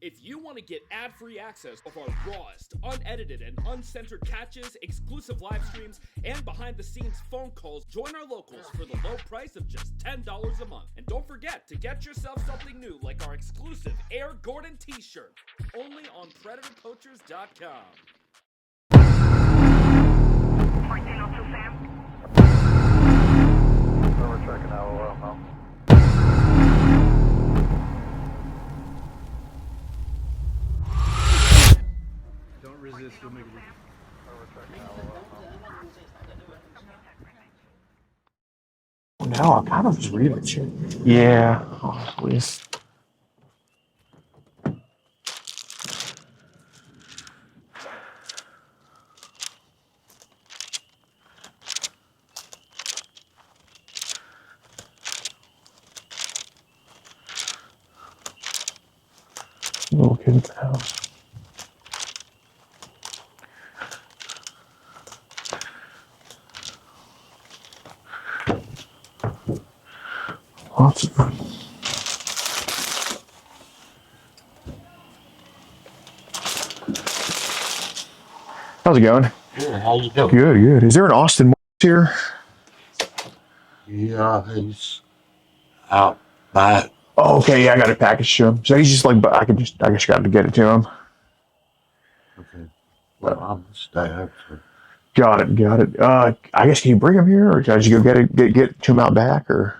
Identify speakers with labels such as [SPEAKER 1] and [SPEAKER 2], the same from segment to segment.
[SPEAKER 1] If you want to get ad-free access of our rawest, unedited, and uncensored catches, exclusive live streams, and behind-the-scenes phone calls, join our locals for the low price of just $10 a month. And don't forget to get yourself something new like our exclusive Air Gordon t-shirt, only on PredatorPoachers.com.
[SPEAKER 2] 1402 Sam.
[SPEAKER 3] We're checking out oil now.
[SPEAKER 4] Don't resist, you'll make it.
[SPEAKER 3] We're checking out oil now.
[SPEAKER 5] Now I kind of just read it shit. Yeah, honestly. Little kid at the house. Lots of fun. How's it going?
[SPEAKER 6] Good, how you doing?
[SPEAKER 5] Good, good. Is there an Austin here?
[SPEAKER 6] Yeah, he's out back.
[SPEAKER 5] Oh, okay, yeah, I got a package to him. So he's just like, but I guess got to get it to him.
[SPEAKER 6] Okay. Well, I'm gonna stay up for.
[SPEAKER 5] Got it, got it. I guess can you bring him here, or can I just go get to him out back, or?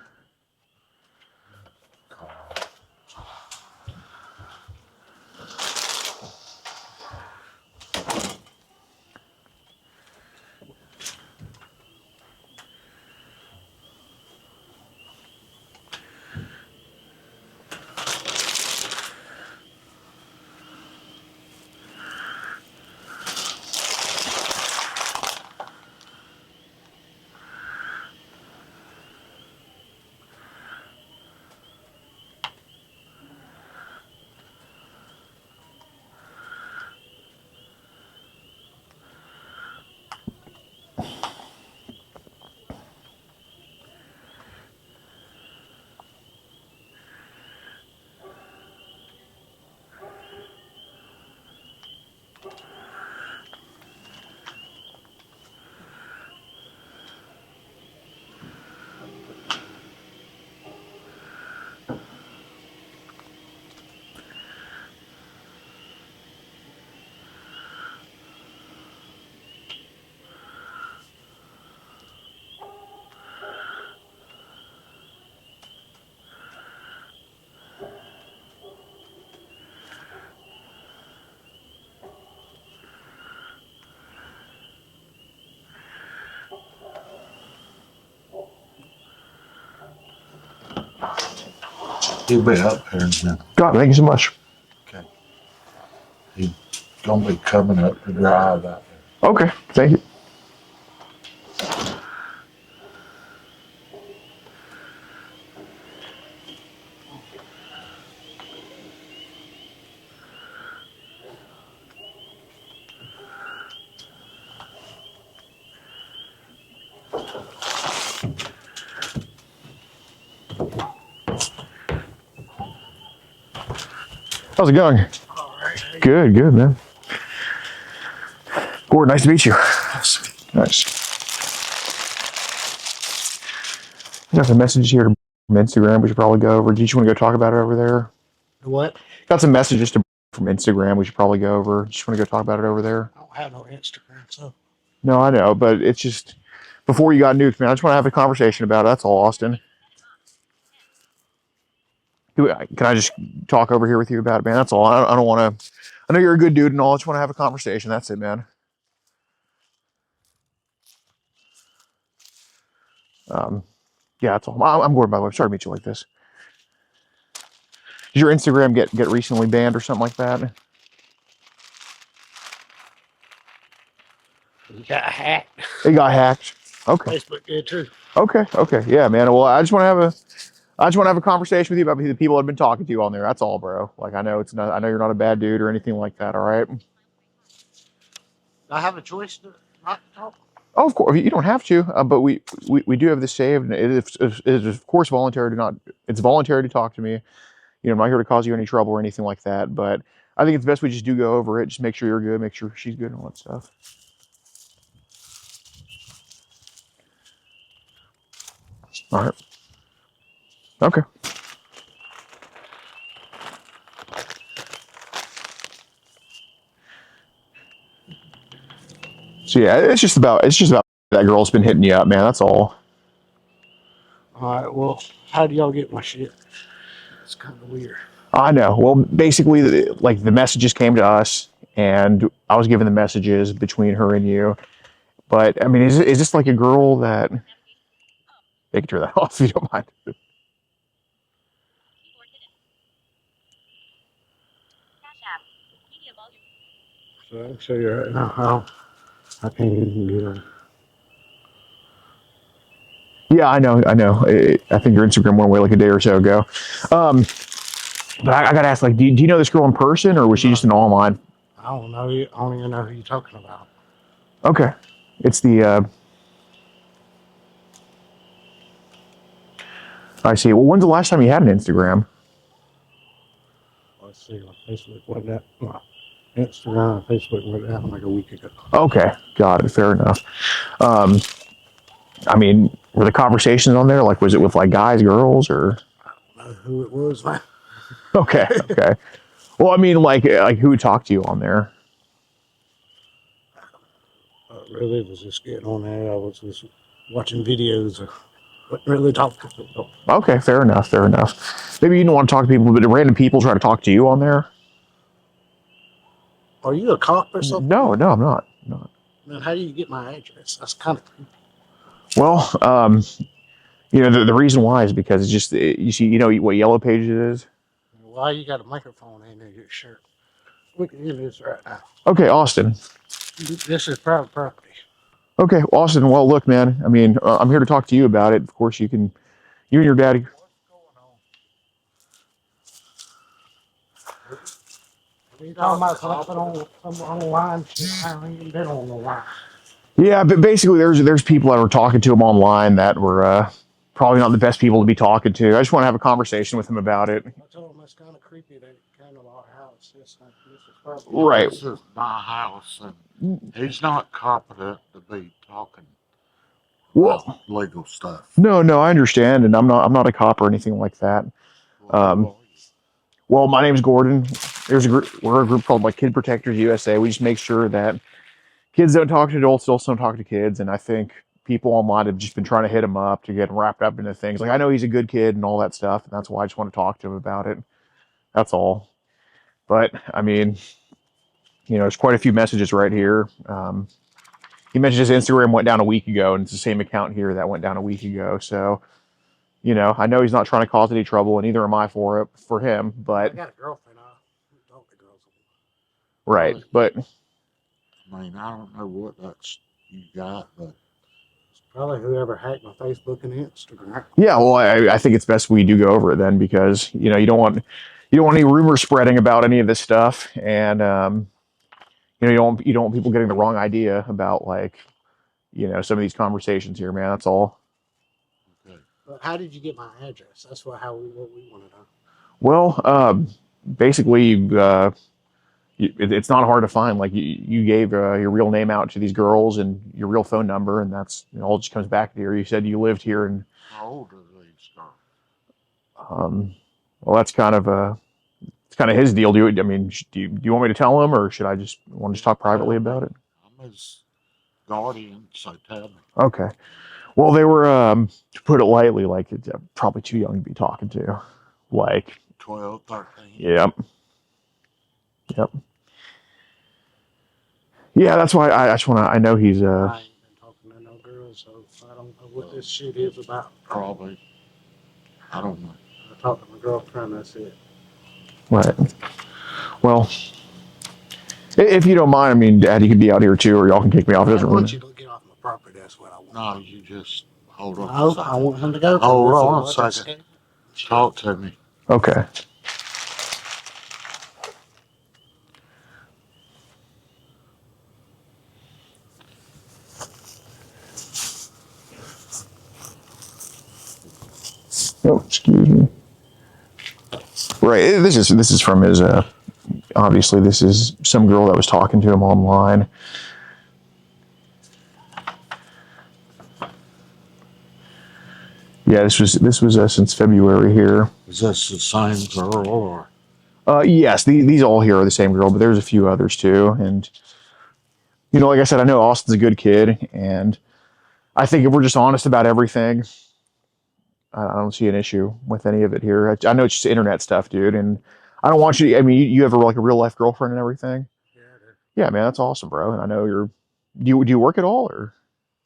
[SPEAKER 6] He'll be up here in a minute.
[SPEAKER 5] God, thank you so much.
[SPEAKER 6] Okay. He's gonna be coming up the drive out there.
[SPEAKER 5] Okay, thank you. How's it going?
[SPEAKER 6] All right.
[SPEAKER 5] Good, good, man. Gordon, nice to meet you. Nice. I got some messages here from Instagram we should probably go over. Do you want to go talk about it over there?
[SPEAKER 7] What?
[SPEAKER 5] Got some messages from Instagram we should probably go over. Just want to go talk about it over there?
[SPEAKER 7] I don't have no Instagram, so.
[SPEAKER 5] No, I know, but it's just, before you got nuked, man, I just want to have a conversation about it. That's all, Austin. Can I just talk over here with you about it, man? That's all. I don't want to, I know you're a good dude and all. I just want to have a conversation. That's it, man. Yeah, that's all. I'm Gordon, by the way. Sorry to meet you like this. Did your Instagram get recently banned or something like that?
[SPEAKER 7] You got hacked.
[SPEAKER 5] It got hacked. Okay.
[SPEAKER 7] Facebook did too.
[SPEAKER 5] Okay. Okay. Yeah, man. Well, I just want to have a conversation with you about the people I've been talking to on there. That's all, bro. Like, I know you're not a bad dude or anything like that. All right.
[SPEAKER 7] I have a choice to not talk.
[SPEAKER 5] Oh, of course, you don't have to, but we do have this saved, and it is of course voluntary to not. It's voluntary to talk to me. I'm not here to cause you any trouble or anything like that. But I think it's best we just do go over it. Just make sure you're good, make sure she's good, and all that stuff. All right. Okay. So yeah, it's just about that girl's been hitting you up, man. That's all.
[SPEAKER 7] All right. Well, how do y'all get my shit? It's kind of weird.
[SPEAKER 5] I know. Well, basically, like the messages came to us, and I was given the messages between her and you. But I mean, is this like a girl that they can turn that off if you don't mind?
[SPEAKER 7] So I'll show you right now how I can't even get on.
[SPEAKER 5] Yeah, I know. I think your Instagram went away like a day or so ago. Um, but I gotta ask, like, do you know this girl in person, or was she just an online?
[SPEAKER 7] I don't know. I don't even know who you're talking about.
[SPEAKER 5] Okay, it's the. I see. Well, when's the last time you had an Instagram?
[SPEAKER 7] Let's see. My Facebook went down. My Instagram and Facebook went down like a week ago.
[SPEAKER 5] Okay, got it. Fair enough. Um, I mean, were the conversations on there? Like, was it with like guys, girls, or?
[SPEAKER 7] I don't know who it was, man.
[SPEAKER 5] Okay, okay. Well, I mean, like who talked to you on there?
[SPEAKER 7] Really was just getting on there. I was just watching videos. Wasn't really talking to people.
[SPEAKER 5] Okay, fair enough. Fair enough. Maybe you don't want to talk to people, but random people try to talk to you on there.
[SPEAKER 7] Are you a cop or something?
[SPEAKER 5] No, no, I'm not. Not.
[SPEAKER 7] Man, how do you get my address? That's kind of creepy.
[SPEAKER 5] Well, the reason why is because it's just you see, what Yellow Pages is.
[SPEAKER 7] Why you got a microphone in your shirt? We can hear this right now.
[SPEAKER 5] Okay, Austin.
[SPEAKER 7] This is private property.
[SPEAKER 5] Okay, Austin. Well, look, man. I mean, I'm here to talk to you about it. Of course, you and your daddy.
[SPEAKER 7] Are you talking about something on the line? I haven't even been on the line.
[SPEAKER 5] Yeah, but basically, there's people that were talking to him online that were probably not the best people to be talking to. I just want to have a conversation with him about it.
[SPEAKER 7] I told him it's kind of creepy that it came to our house. This is probably
[SPEAKER 5] Right.
[SPEAKER 6] This is my house, and he's not competent to be talking
[SPEAKER 5] Well,
[SPEAKER 6] about legal stuff.
[SPEAKER 5] no, I understand, and I'm not a cop or anything like that. Well, my name's Gordon. We're a group called like Kid Protectors USA. We just make sure that kids don't talk to adults, adults don't talk to kids, and I think people online have just been trying to hit him up to get him wrapped up into things. Like I know he's a good kid and all that stuff, and that's why I just want to talk to him about it. That's all. But I mean, there's quite a few messages right here. He mentioned his Instagram went down a week ago, and it's the same account here that went down a week ago. So, I know he's not trying to cause any trouble, and neither am I for him.
[SPEAKER 7] I
[SPEAKER 5] But
[SPEAKER 7] got a girlfriend. I talk to girls.
[SPEAKER 5] right, but
[SPEAKER 6] I mean, I don't know what that's you got, but
[SPEAKER 7] It's probably whoever hacked my Facebook and Instagram.
[SPEAKER 5] yeah, well, I think it's best we do go over it then because you don't want any rumors spreading about any of this stuff, and you don't want people getting the wrong idea about like some of these conversations here, man. That's all.
[SPEAKER 6] okay.
[SPEAKER 7] But how did you get my address? That's what we wanted to know.
[SPEAKER 5] Well, basically, it's not hard to find. Like you gave your real name out to these girls and your real phone number, and that's all just comes back to here. You said you lived here, and
[SPEAKER 6] How old are these girls?
[SPEAKER 5] well, that's kind of his deal. Do you want me to tell him, or should I just want to just talk privately about it?
[SPEAKER 6] I'm his guardian, so tell me.
[SPEAKER 5] Okay. Well, they were, to put it lightly, like probably too young to be talking to. Like,
[SPEAKER 6] 12, 13.
[SPEAKER 5] yep. Yeah, that's why I just want to. I know he's
[SPEAKER 7] I ain't been talking to no girls, so I don't know what this shit is about.
[SPEAKER 6] Probably. I don't know.
[SPEAKER 7] I talked to my girlfriend. That's it.
[SPEAKER 5] right. Well, if you don't mind, I mean, Dad, you could be out here too, or y'all can kick me off. It
[SPEAKER 7] I
[SPEAKER 5] doesn't
[SPEAKER 7] want
[SPEAKER 5] really.
[SPEAKER 7] you to get off my property. That's what I want.
[SPEAKER 6] No, you just hold on.
[SPEAKER 7] No, I want him to go.
[SPEAKER 6] Hold
[SPEAKER 7] Listen,
[SPEAKER 6] on a
[SPEAKER 7] what I
[SPEAKER 6] second.
[SPEAKER 7] said.
[SPEAKER 6] Talk to me.
[SPEAKER 5] Okay. Oh, excuse me. Right. This is from his. Obviously, this is some girl that was talking to him online. Yeah, this was since February here.
[SPEAKER 6] Is this the same girl or?
[SPEAKER 5] Yes, these all here are the same girl, but there's a few others too. And like I said, I know Austin's a good kid, and I think if we're just honest about everything, I don't see an issue with any of it here. I know it's just internet stuff, dude, and I don't want you. I mean, you have like a real life girlfriend and everything.
[SPEAKER 7] Yeah, I do.
[SPEAKER 5] Yeah, man, that's awesome, bro. And I know you're. Do you work at all or?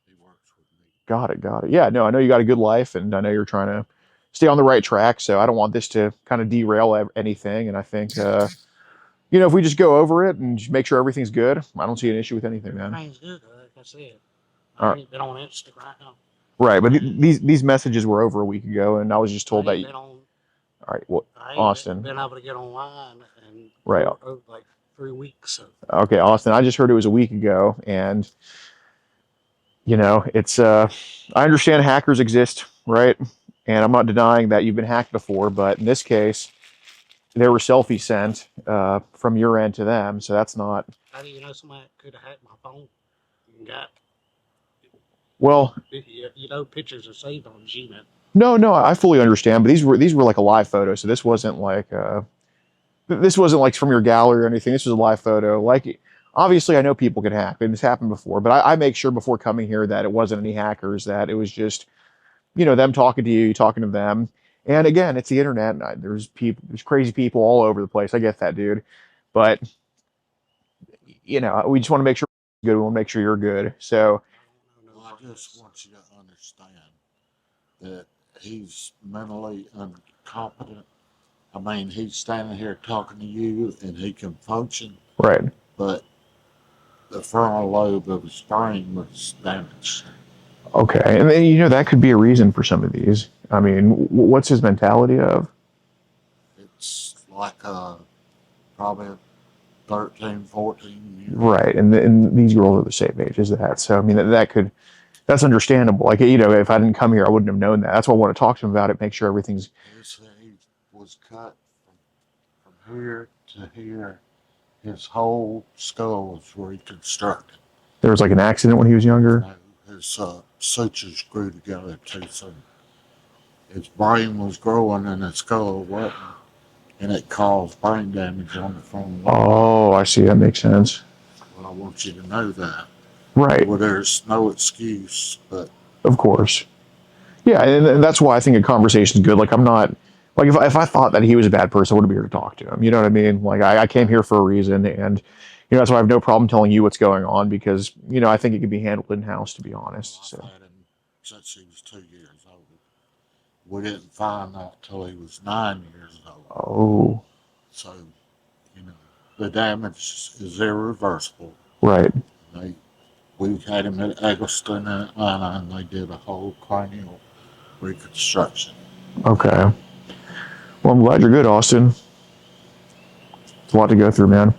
[SPEAKER 6] He works with me.
[SPEAKER 5] Got it. Yeah, no, I know you got a good life, and I know you're trying to stay on the right track. So I don't want this to kind of derail anything. And I think, if we just go over it and just make sure everything's good, I don't see an issue with anything, man.
[SPEAKER 7] Everything's good, like I said.
[SPEAKER 5] All
[SPEAKER 7] I
[SPEAKER 5] right.
[SPEAKER 7] ain't been on Instagram now.
[SPEAKER 5] Right, but these messages were over a week ago, and I was just told
[SPEAKER 7] I
[SPEAKER 5] that.
[SPEAKER 7] ain't been on.
[SPEAKER 5] All right, well,
[SPEAKER 7] I ain't
[SPEAKER 5] Austin.
[SPEAKER 7] been able to get online and
[SPEAKER 5] Right.
[SPEAKER 7] for like 3 weeks. So.
[SPEAKER 5] Okay, Austin. I just heard it was a week ago, and it's. I understand hackers exist, right? And I'm not denying that you've been hacked before, but in this case, there were selfies sent from your end to them, so that's not.
[SPEAKER 7] How do you know somebody could have hacked my phone and got?
[SPEAKER 5] Well,
[SPEAKER 7] Pictures are saved on Gmail.
[SPEAKER 5] no, I fully understand, but these were like a live photo, so this wasn't like from your gallery or anything. This was a live photo. Like, obviously, I know people can hack, and this happened before, but I make sure before coming here that it wasn't any hackers, that it was just them talking to you talking to them. And again, it's the internet. And there's crazy people all over the place. I get that, dude, but we just want to make sure you're good. We want to make sure you're good. So.
[SPEAKER 6] Well, I just want you to understand that he's mentally incompetent. I mean, he's standing here talking to you and he can function,
[SPEAKER 5] Right.
[SPEAKER 6] but the frontal lobe of his brain was damaged.
[SPEAKER 5] Okay. And then, that could be a reason for some of these. I mean, what's his mentality of?
[SPEAKER 6] It's like probably 13, 14 years.
[SPEAKER 5] Right. And these girls are the same age as that. So, I mean, that's understandable. Like, if I didn't come here, I wouldn't have known that. That's why I want to talk to him about it, make sure everything's.
[SPEAKER 6] He was cut from here to here. His whole skull was reconstructed.
[SPEAKER 5] There was like an accident when he was younger.
[SPEAKER 6] His sutures grew together too soon. His brain was growing and his skull wasn't, and it caused brain damage on the front.
[SPEAKER 5] Oh, I see. That makes sense.
[SPEAKER 6] Well, I want you to know that.
[SPEAKER 5] Right.
[SPEAKER 6] Well, there's no excuse, but.
[SPEAKER 5] Of course. Yeah, and that's why I think a conversation is good. Like, I'm not. Like, if I thought that he was a bad person, I wouldn't be here to talk to him. You know what I mean? Like, I came here for a reason, and that's why I have no problem telling you what's going on, because I think it can be handled in house, to be honest. So.
[SPEAKER 6] I've had him since he was 2 years old. We didn't find out till he was 9 years old.
[SPEAKER 5] Oh.
[SPEAKER 6] So, the damage is irreversible.
[SPEAKER 5] Right.
[SPEAKER 6] We had him at Eggleston in Atlanta, and they did a whole cranial reconstruction.
[SPEAKER 5] Okay. Well, I'm glad you're good, Austin. It's a lot to go through, man.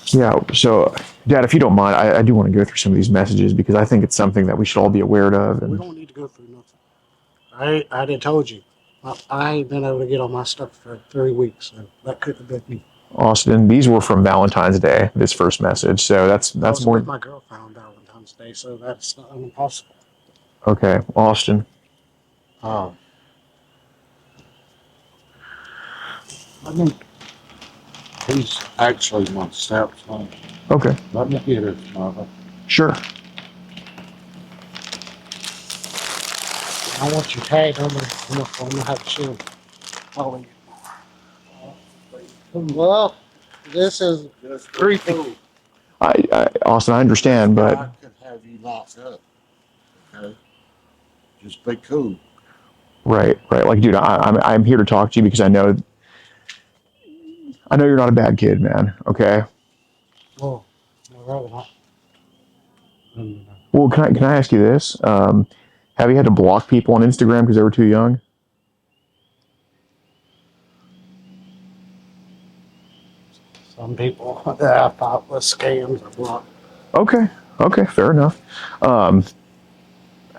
[SPEAKER 5] Yeah, so, Dad, if you don't mind, I do want to go through some of these messages, because I think it's something that we should all be aware of.
[SPEAKER 7] We don't need to go through nothing. I did told you. I ain't been able to get all my stuff for 3 weeks, so that couldn't have been me.
[SPEAKER 5] Austin, these were from Valentine's Day, this first message, so that's more.
[SPEAKER 7] With my girlfriend on Valentine's Day, so that's not impossible.
[SPEAKER 5] Okay, Austin.
[SPEAKER 6] I mean, he's actually my stepson.
[SPEAKER 5] Okay.
[SPEAKER 6] Let me get his mother.
[SPEAKER 5] Sure.
[SPEAKER 7] I want your tag number. I'm gonna have to show follow you. Well, this is creepy.
[SPEAKER 5] Austin, I understand, but
[SPEAKER 6] I could have you locked up. Okay. Just be cool.
[SPEAKER 5] right. Like, dude, I'm here to talk to you because I know you're not a bad kid, man. Okay.
[SPEAKER 7] Well, no, rather not.
[SPEAKER 5] Well, can I ask you this? Have you had to block people on Instagram because they were too young?
[SPEAKER 7] Some people that I thought was scams are blocked.
[SPEAKER 5] Okay, fair enough.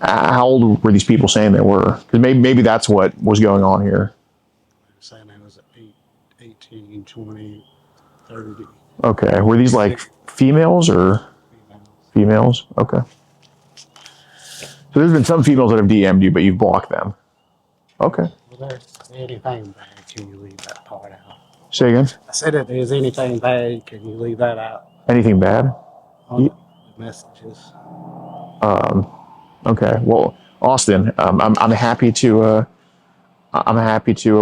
[SPEAKER 5] How old were these people saying they were? Because maybe that's what was going on here.
[SPEAKER 7] Saying it was 18, 20, 30
[SPEAKER 5] Okay. Were these like females or
[SPEAKER 7] females.
[SPEAKER 5] females? Okay. So there's been some females that have DM'd you, but you've blocked them. Okay.
[SPEAKER 7] Well, there's anything bad, can you leave that part out?
[SPEAKER 5] Say again?
[SPEAKER 7] I said if there's anything bad, can you leave that out
[SPEAKER 5] Anything bad?
[SPEAKER 7] on the messages?
[SPEAKER 5] Okay. Well, Austin, I'm happy to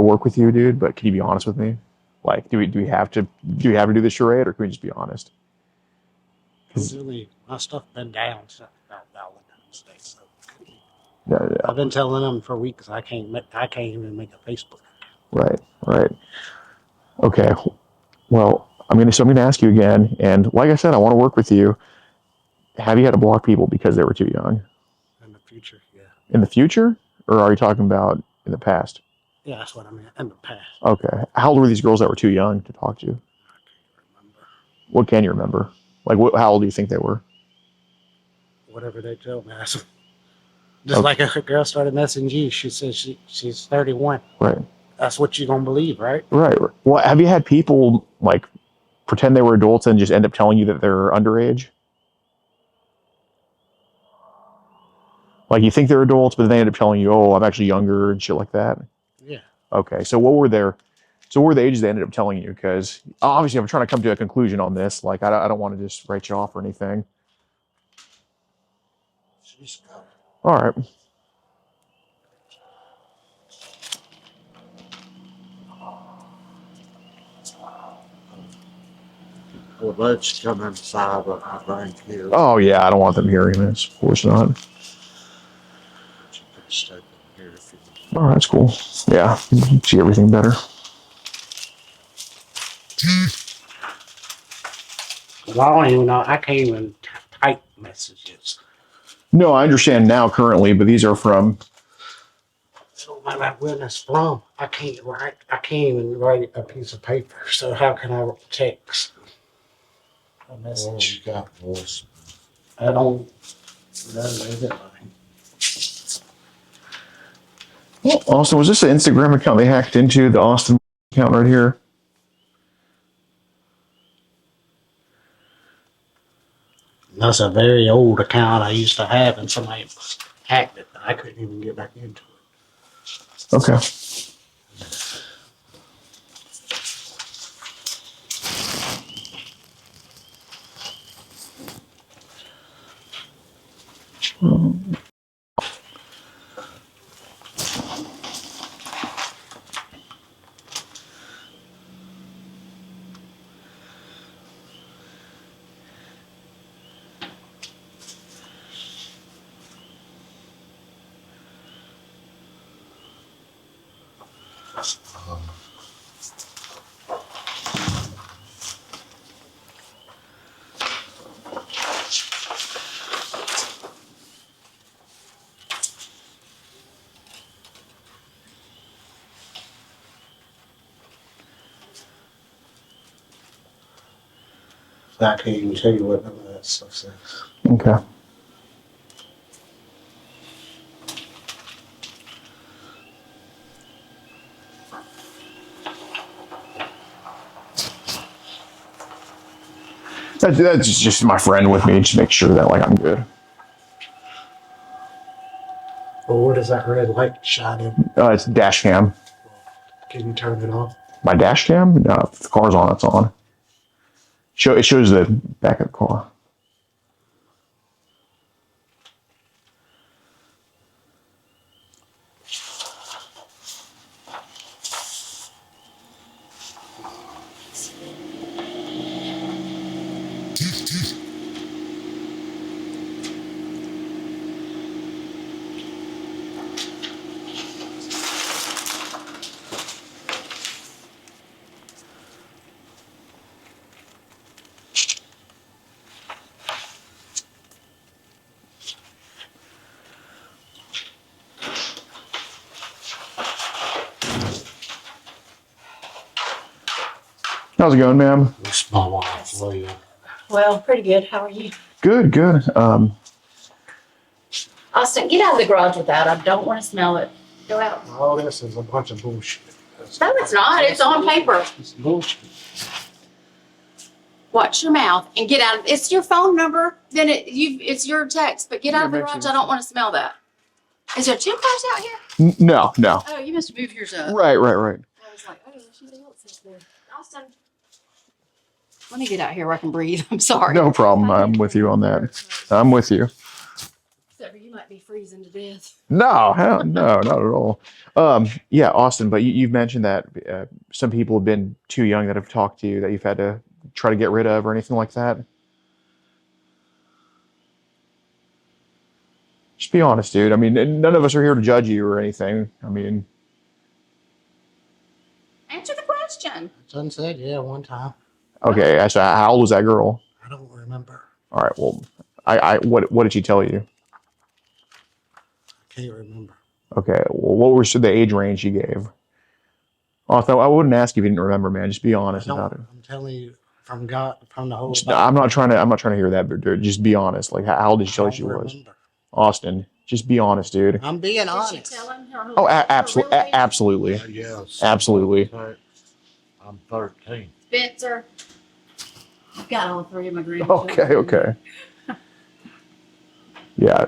[SPEAKER 5] work with you, dude. But can you be honest with me? Like, do we have to do the charade, or can we just be honest?
[SPEAKER 7] Really, my stuff been down since about Valentine's Day, so
[SPEAKER 5] Yeah.
[SPEAKER 7] I've been telling them for weeks I can't even make a Facebook.
[SPEAKER 5] Right. Right. Okay. Well, I'm gonna ask you again, and like I said, I want to work with you. Have you had to block people because they were too young?
[SPEAKER 7] In the future, yeah.
[SPEAKER 5] In the future, or are you talking about in the past?
[SPEAKER 7] Yeah, that's what I meant. In the past.
[SPEAKER 5] Okay. How old were these girls that were too young to talk to you?
[SPEAKER 7] I can't remember.
[SPEAKER 5] What can you remember? Like, how old do you think they were?
[SPEAKER 7] Whatever they told me. Just like a girl started messaging you. She said she's 31.
[SPEAKER 5] Right.
[SPEAKER 7] That's what you're going to believe, right?
[SPEAKER 5] Right. Well, have you had people like pretend they were adults and just end up telling you that they're underage? Like, you think they're adults, but they end up telling you, "Oh, I'm actually younger," and shit like that.
[SPEAKER 7] Yeah.
[SPEAKER 5] Okay. So what were the ages they ended up telling you? Because obviously, I'm trying to come to a conclusion on this. Like, I don't want to just write you off or anything.
[SPEAKER 6] She's got
[SPEAKER 5] All right.
[SPEAKER 6] I would let you come inside with my grandkids.
[SPEAKER 5] Oh yeah, I don't want them hearing this. Of course not.
[SPEAKER 6] You can stay in here if you want.
[SPEAKER 5] All right, that's cool. Yeah, you can see everything better.
[SPEAKER 7] Well, I don't even know. I can't even type messages.
[SPEAKER 5] No, I understand now currently, but these are from.
[SPEAKER 7] So when it's from, I can't write. I can't even write a piece of paper. So how can I text a
[SPEAKER 6] Well,
[SPEAKER 7] message?
[SPEAKER 6] you got voice.
[SPEAKER 7] I don't. Is it?
[SPEAKER 5] Well, Austin, was this an Instagram account they hacked into? The Austin account right here.
[SPEAKER 7] That's a very old account I used to have, and somebody hacked it. I couldn't even get back into it.
[SPEAKER 5] Okay.
[SPEAKER 7] I can't even tell you what none of that stuff says.
[SPEAKER 5] Okay. That's just my friend with me to make sure that like I'm good.
[SPEAKER 7] Well, what is that red light shining?
[SPEAKER 5] It's dash cam.
[SPEAKER 7] Can you turn it off?
[SPEAKER 5] My dash cam? No, if the car's on, it's on. It shows the back of the car. How's it going, ma'am?
[SPEAKER 7] It's my wife, William.
[SPEAKER 8] Well, pretty good. How are you?
[SPEAKER 5] Good, good.
[SPEAKER 8] Austin, get out of the garage with that. I don't want to smell it. Go out.
[SPEAKER 7] All this is a bunch of bullshit.
[SPEAKER 8] No, it's not. It's on paper.
[SPEAKER 7] It's bullshit.
[SPEAKER 8] Watch your mouth and get out. It's your phone number. Then it's your text. But get out of the garage. I don't want to smell that. Is there toothbrush out here?
[SPEAKER 5] No, no.
[SPEAKER 8] Oh, you must move yours up.
[SPEAKER 5] Right.
[SPEAKER 8] I was like, oh, something else is there. Austin, let me get out here where I can breathe. I'm sorry.
[SPEAKER 5] No problem. I'm with you on that. I'm with you.
[SPEAKER 8] Except for you might be freezing to death.
[SPEAKER 5] No, no, not at all. Yeah, Austin, but you've mentioned that some people have been too young that have talked to you that you've had to try to get rid of or anything like that. Just be honest, dude. I mean, none of us are here to judge you or anything. I mean,
[SPEAKER 8] Answer the question.
[SPEAKER 7] Son said, yeah, one time.
[SPEAKER 5] okay. So how old was that girl?
[SPEAKER 7] I don't remember.
[SPEAKER 5] All right. Well, what did she tell you?
[SPEAKER 7] I can't remember.
[SPEAKER 5] Okay. Well, what was the age range she gave? Although I wouldn't ask you if you didn't remember, man. Just be honest about it.
[SPEAKER 7] I'm telling you, from God, from the whole.
[SPEAKER 5] I'm not trying to hear that, but dude, just be honest. Like, how old did she tell you she was?
[SPEAKER 7] Remember.
[SPEAKER 5] Austin, just be honest, dude.
[SPEAKER 7] I'm being
[SPEAKER 8] Did
[SPEAKER 7] honest.
[SPEAKER 8] she tell him her
[SPEAKER 5] Oh,
[SPEAKER 8] her
[SPEAKER 5] absolutely,
[SPEAKER 8] real age?
[SPEAKER 5] absolutely,
[SPEAKER 6] Yes.
[SPEAKER 5] absolutely.
[SPEAKER 6] I'm 13.
[SPEAKER 8] Spencer. I've got all three of my grandchildren.
[SPEAKER 5] Okay. Yeah,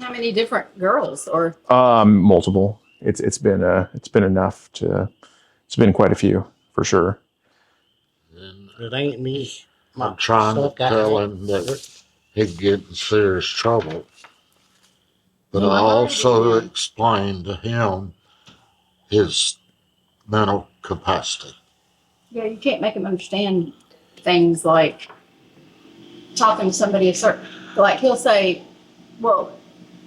[SPEAKER 8] How many different girls or?
[SPEAKER 5] multiple. It's been enough to. It's been quite a few for sure.
[SPEAKER 6] And
[SPEAKER 7] It ain't me.
[SPEAKER 6] I'm trying to
[SPEAKER 7] stuff got
[SPEAKER 6] tell
[SPEAKER 7] me.
[SPEAKER 6] him that he'd get in serious trouble. But
[SPEAKER 8] Well,
[SPEAKER 6] I
[SPEAKER 8] I've already
[SPEAKER 6] also
[SPEAKER 8] been.
[SPEAKER 6] explained to him his mental capacity.
[SPEAKER 8] Yeah, you can't make them understand things like talking to somebody a certain, like he'll say, well,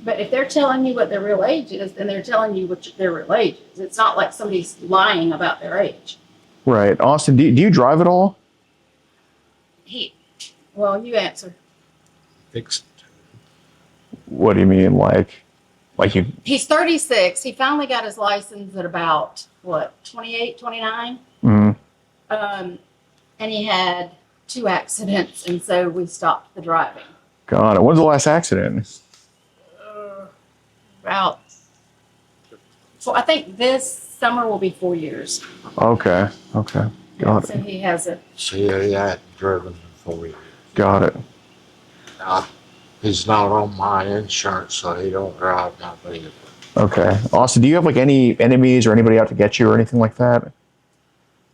[SPEAKER 8] but if they're telling you what their real age is, then they're telling you what their real age is. It's not like somebody's lying about their age.
[SPEAKER 5] Right, Austin. Do you drive at all?
[SPEAKER 8] Well, you answer.
[SPEAKER 7] Fix it.
[SPEAKER 5] What do you mean, like you?
[SPEAKER 8] He's 36. He finally got his license at about, what, 28, 29?
[SPEAKER 5] Mm,
[SPEAKER 8] And he had 2 accidents, and so we stopped the driving.
[SPEAKER 5] God, when's the last accident?
[SPEAKER 8] About, so I think this summer will be 4 years.
[SPEAKER 5] Okay. Got
[SPEAKER 8] So
[SPEAKER 5] it.
[SPEAKER 8] he has a,
[SPEAKER 6] See, he hadn't driven for years.
[SPEAKER 5] Got it.
[SPEAKER 6] He's not on my insurance, so he don't drive my vehicle.
[SPEAKER 5] Okay, Austin. Do you have like any enemies or anybody out to get you or anything like that?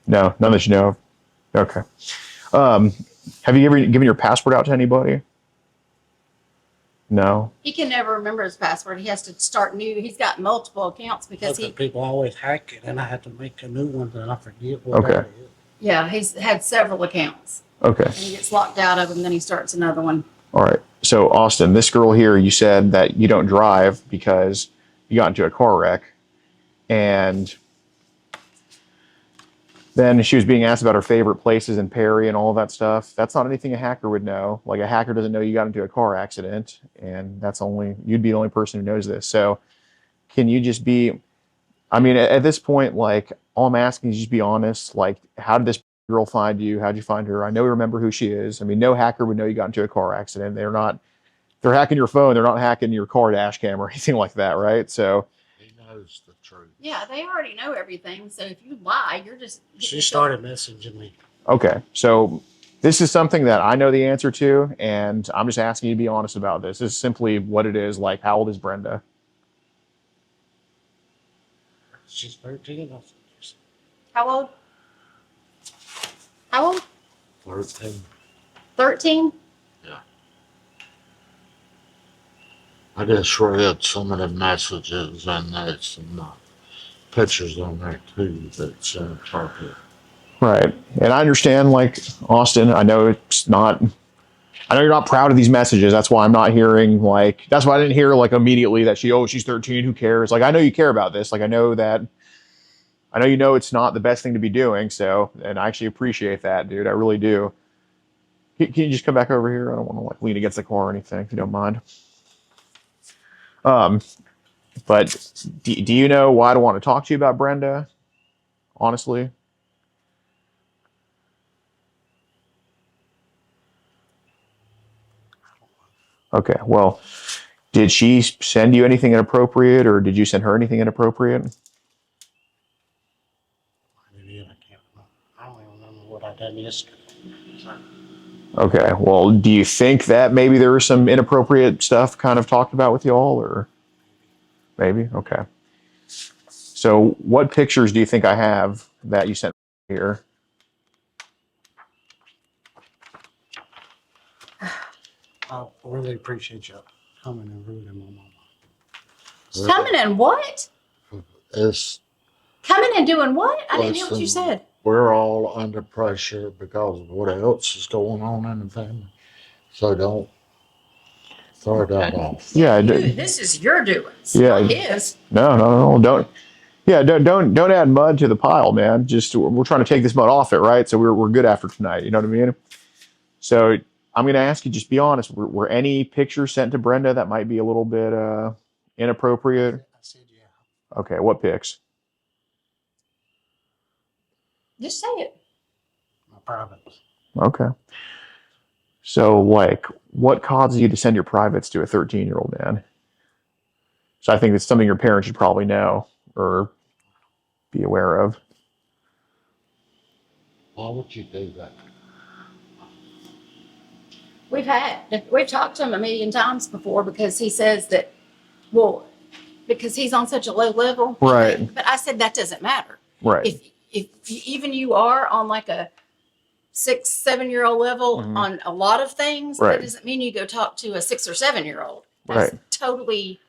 [SPEAKER 5] No, none that you know of. Okay. Have you ever given your password out to anybody? No.
[SPEAKER 8] he can never remember his password. He has to start new. He's got multiple accounts because
[SPEAKER 7] Other people always hack it, and I have to make a new one, and I forget what
[SPEAKER 5] Okay.
[SPEAKER 7] that is.
[SPEAKER 8] yeah, he's had several accounts.
[SPEAKER 5] Okay.
[SPEAKER 8] And he gets locked out of them, then he starts another one.
[SPEAKER 5] All right. So, Austin, this girl here, you said that you don't drive because you got into a car wreck. And then she was being asked about her favorite places in Perry and all that stuff. That's not anything a hacker would know. Like, a hacker doesn't know you got into a car accident. And you'd be the only person who knows this. So, can you just be, I mean, at this point, like, all I'm asking is just be honest. Like, how did this girl find you? How'd you find her? I know you remember who she is. I mean, no hacker would know you got into a car accident. They're hacking your phone. They're not hacking your car dash cam or anything like that, right? So
[SPEAKER 6] He knows the truth.
[SPEAKER 8] Yeah, they already know everything. So if you lie, you're just.
[SPEAKER 7] She started messaging me.
[SPEAKER 5] okay. So this is something that I know the answer to, and I'm just asking you to be honest about this. This is simply what it is. Like, how old is Brenda?
[SPEAKER 7] She's 13.
[SPEAKER 8] How old? How old?
[SPEAKER 6] 13.
[SPEAKER 8] 13?
[SPEAKER 6] I just read some of the messages and there's some pictures on there too that's inappropriate.
[SPEAKER 5] Right. And I understand, like, Austin, I know you're not proud of these messages. That's why I'm not hearing, like, that's why I didn't hear, like, immediately that she's 13. Who cares? Like, I know you care about this. Like, I know you know it's not the best thing to be doing. So, and I actually appreciate that, dude. I really do. Can you just come back over here? I don't want to, like, lean against the car or anything, if you don't mind. But do you know why I don't want to talk to you about Brenda? Honestly. Okay, well, Did she send you anything inappropriate, or did you send her anything inappropriate?
[SPEAKER 7] Maybe I can't remember. I don't even remember what I done yesterday. So,
[SPEAKER 5] Okay. Well, do you think that maybe there was some inappropriate stuff kind of talked about with y'all, or maybe? Okay. So, what pictures do you think I have that you sent here?
[SPEAKER 7] I really appreciate you coming and ruining my mama.
[SPEAKER 8] Coming and what?
[SPEAKER 6] It's
[SPEAKER 8] Coming and doing what? I didn't hear what you
[SPEAKER 6] listen,
[SPEAKER 8] said.
[SPEAKER 6] we're all under pressure because of what else is going on in the family. So don't throw that off.
[SPEAKER 5] Yeah.
[SPEAKER 8] This is your doings,
[SPEAKER 5] Yeah.
[SPEAKER 8] not his.
[SPEAKER 5] No. Don't. Yeah. Don't add mud to the pile, man. Just we're trying to take this mud off it, right? So we're good after tonight. You know what I mean? So I'm going to ask you, just be honest. Were any pictures sent to Brenda that might be a little bit inappropriate?
[SPEAKER 7] I said, yeah,
[SPEAKER 5] Okay. What pics?
[SPEAKER 8] Just say it.
[SPEAKER 7] my privates.
[SPEAKER 5] Okay. So, like, what causes you to send your privates to a 13-year-old man? So I think it's something your parents should probably know or be aware of.
[SPEAKER 6] Why would you do that?
[SPEAKER 8] We've talked to him a million times before because he says that, well, because he's on such a low level.
[SPEAKER 5] Right.
[SPEAKER 8] But I said that doesn't matter.
[SPEAKER 5] Right.
[SPEAKER 8] If even you are on like a 6-7-year-old level
[SPEAKER 5] Mhm.
[SPEAKER 8] on a lot of things,
[SPEAKER 5] Right.
[SPEAKER 8] that doesn't mean you go talk to a 6 or 7-year-old.
[SPEAKER 5] Right.
[SPEAKER 8] That's totally.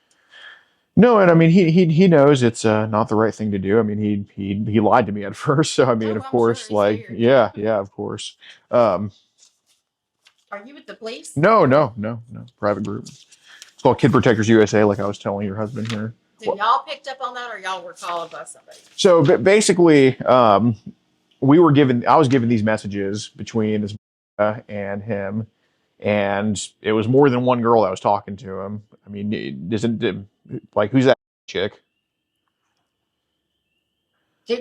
[SPEAKER 5] No, and I mean he knows it's not the right thing to do. I mean he lied to me at first, so I mean
[SPEAKER 8] Oh,
[SPEAKER 5] of
[SPEAKER 8] I'm
[SPEAKER 5] course
[SPEAKER 8] sure he's
[SPEAKER 5] like
[SPEAKER 8] scared.
[SPEAKER 5] yeah of course. Um,
[SPEAKER 8] Are you with the police?
[SPEAKER 5] no private group. It's called Kid Protectors USA, like I was telling your husband here.
[SPEAKER 8] So y'all picked up on that, or y'all were called by somebody?
[SPEAKER 5] So basically, I was given these messages between this and him, and it was more than one girl that was talking to him. I mean, like who's that chick?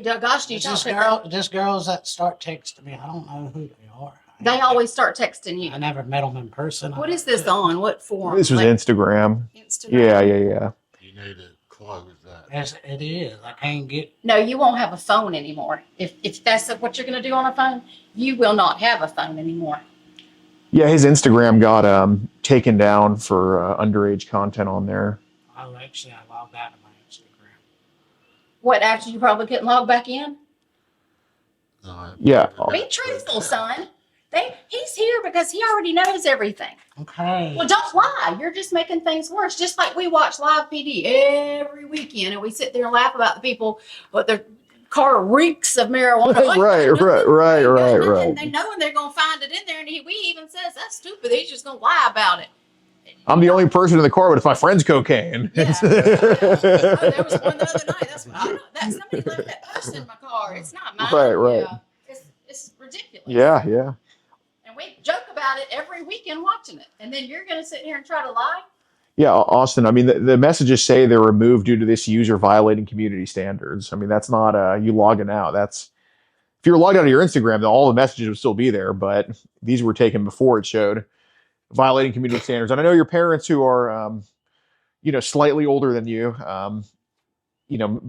[SPEAKER 8] Gosh, do you talk to
[SPEAKER 7] This girls that start texting me, I don't know who they are.
[SPEAKER 8] They always start texting you.
[SPEAKER 7] I never met them in person.
[SPEAKER 8] What is this on? What form?
[SPEAKER 5] This was
[SPEAKER 8] Like
[SPEAKER 5] Instagram.
[SPEAKER 8] Instagram?
[SPEAKER 5] Yeah.
[SPEAKER 6] You need to close that.
[SPEAKER 7] Yes, it is. I can't get.
[SPEAKER 8] No, you won't have a phone anymore. If that's what you're going to do on a phone, you will not have a phone anymore.
[SPEAKER 5] Yeah, his Instagram got taken down for underage content on there.
[SPEAKER 7] I logged out of my Instagram.
[SPEAKER 8] What, after you probably couldn't log back in?
[SPEAKER 6] No,
[SPEAKER 5] Yeah.
[SPEAKER 8] Be truthful, son. He's here because he already knows everything.
[SPEAKER 7] Okay.
[SPEAKER 8] Well, don't lie. You're just making things worse. Just like we watch Live PD every weekend and we sit there and laugh about the people, but their car reeks of marijuana.
[SPEAKER 5] Right.
[SPEAKER 8] They know when they're going to find it in there. And we even says, that's stupid. He's just going to lie about it.
[SPEAKER 5] I'm the only person in the car, but it's my friend's cocaine.
[SPEAKER 8] Yeah. Oh, there was one the other night. That's what I know. That somebody left that post in my car. It's not mine.
[SPEAKER 5] Right.
[SPEAKER 8] Yeah. It's ridiculous.
[SPEAKER 5] Yeah.
[SPEAKER 8] And we joke about it every weekend watching it. And then you're going to sit here and try to lie?
[SPEAKER 5] Yeah, Austin, I mean, the messages say they're removed due to this user violating community standards. I mean, that's not you logging out. That's if you're logged out of your Instagram, then all the messages would still be there, but these were taken before it showed violating community standards. And I know your parents who are, slightly older than you,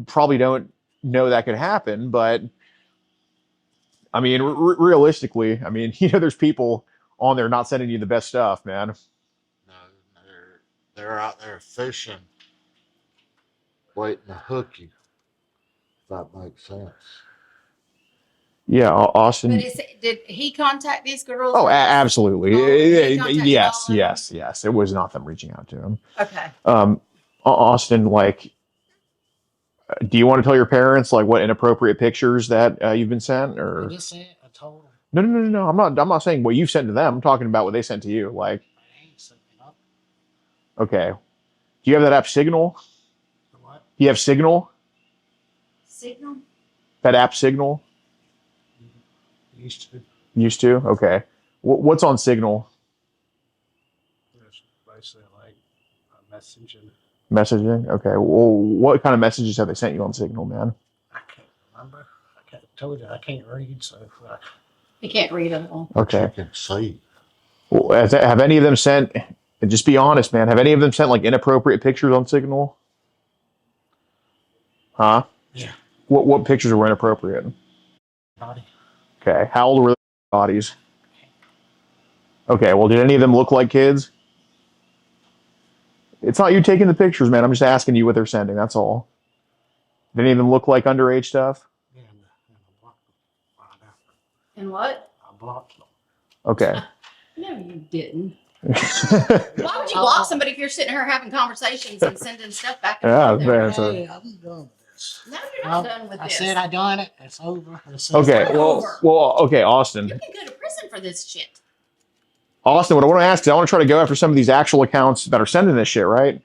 [SPEAKER 5] probably don't know that could happen, but I mean, realistically, I mean, there's people on there not sending you the best stuff, man.
[SPEAKER 6] No, they're out there fishing, waiting to hook you. If that makes sense.
[SPEAKER 5] Yeah, Austin.
[SPEAKER 8] But did he contact these girls?
[SPEAKER 5] Oh, absolutely.
[SPEAKER 8] He contacted
[SPEAKER 5] Yes.
[SPEAKER 8] all of them?
[SPEAKER 5] It was not them reaching out to him.
[SPEAKER 8] Okay.
[SPEAKER 5] Austin, like, do you want to tell your parents like what inappropriate pictures that you've been sent, or?
[SPEAKER 7] Did you say it? I told them.
[SPEAKER 5] No. I'm not saying what you've sent to them. I'm talking about what they sent to you. Like,
[SPEAKER 7] I ain't sent it up.
[SPEAKER 5] okay, do you have that app Signal?
[SPEAKER 7] What?
[SPEAKER 5] Do you have Signal?
[SPEAKER 8] Signal?
[SPEAKER 5] That app Signal?
[SPEAKER 7] Used to.
[SPEAKER 5] Used to? Okay. What's on Signal?
[SPEAKER 4] It's basically like messaging.
[SPEAKER 5] Messaging? Okay. Well, what kind of messages have they sent you on Signal, man?
[SPEAKER 7] I can't remember. Told you I can't read, so.
[SPEAKER 8] He can't read it all.
[SPEAKER 5] Okay.
[SPEAKER 6] You can see.
[SPEAKER 5] Well, have any of them sent And just be honest, man. Have any of them sent like inappropriate pictures on Signal? Huh?
[SPEAKER 7] Yeah.
[SPEAKER 5] What pictures were inappropriate?
[SPEAKER 7] Body.
[SPEAKER 5] Okay. How old were the bodies? Okay. Well, did any of them look like kids? It's not you taking the pictures, man. I'm just asking you what they're sending. That's all. Did any of them look like underage stuff?
[SPEAKER 7] Yeah, and I blocked them right after.
[SPEAKER 8] And what?
[SPEAKER 7] I blocked them.
[SPEAKER 5] Okay.
[SPEAKER 8] No, you didn't. Why would you block somebody if you're sitting here having conversations and sending stuff back and
[SPEAKER 5] Yeah,
[SPEAKER 8] forth? there?
[SPEAKER 5] man. So-
[SPEAKER 7] Hey, I'm done with this.
[SPEAKER 8] No, you're not done with
[SPEAKER 7] I
[SPEAKER 8] this.
[SPEAKER 7] said I done it. It's over.
[SPEAKER 5] Okay.
[SPEAKER 8] not
[SPEAKER 5] Well.
[SPEAKER 8] over.
[SPEAKER 5] Well. Okay, Austin.
[SPEAKER 8] You can go to prison for this shit.
[SPEAKER 5] Austin, what I want to ask is, I want to try to go after some of these actual accounts that are sending this shit, right?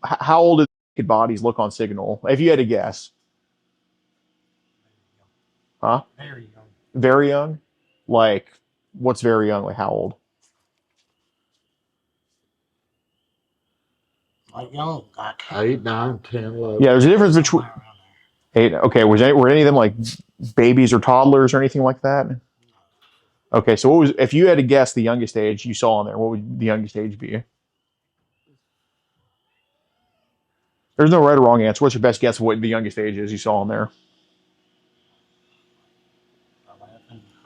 [SPEAKER 5] How old did naked bodies look on Signal? If you had to guess. Huh?
[SPEAKER 7] Very young.
[SPEAKER 5] Very young? Like, what's very young? Like, how old?
[SPEAKER 7] Like young. Like
[SPEAKER 6] 8, 9, 10, 11.
[SPEAKER 5] Yeah, there's a difference between
[SPEAKER 7] somewhere around there.
[SPEAKER 5] 8. Okay, were any of them like babies or toddlers or anything like that? Okay, so if you had to guess the youngest age you saw on there, what would the youngest age be? There's no right or wrong answer. What's your best guess of what the youngest age is you saw on there?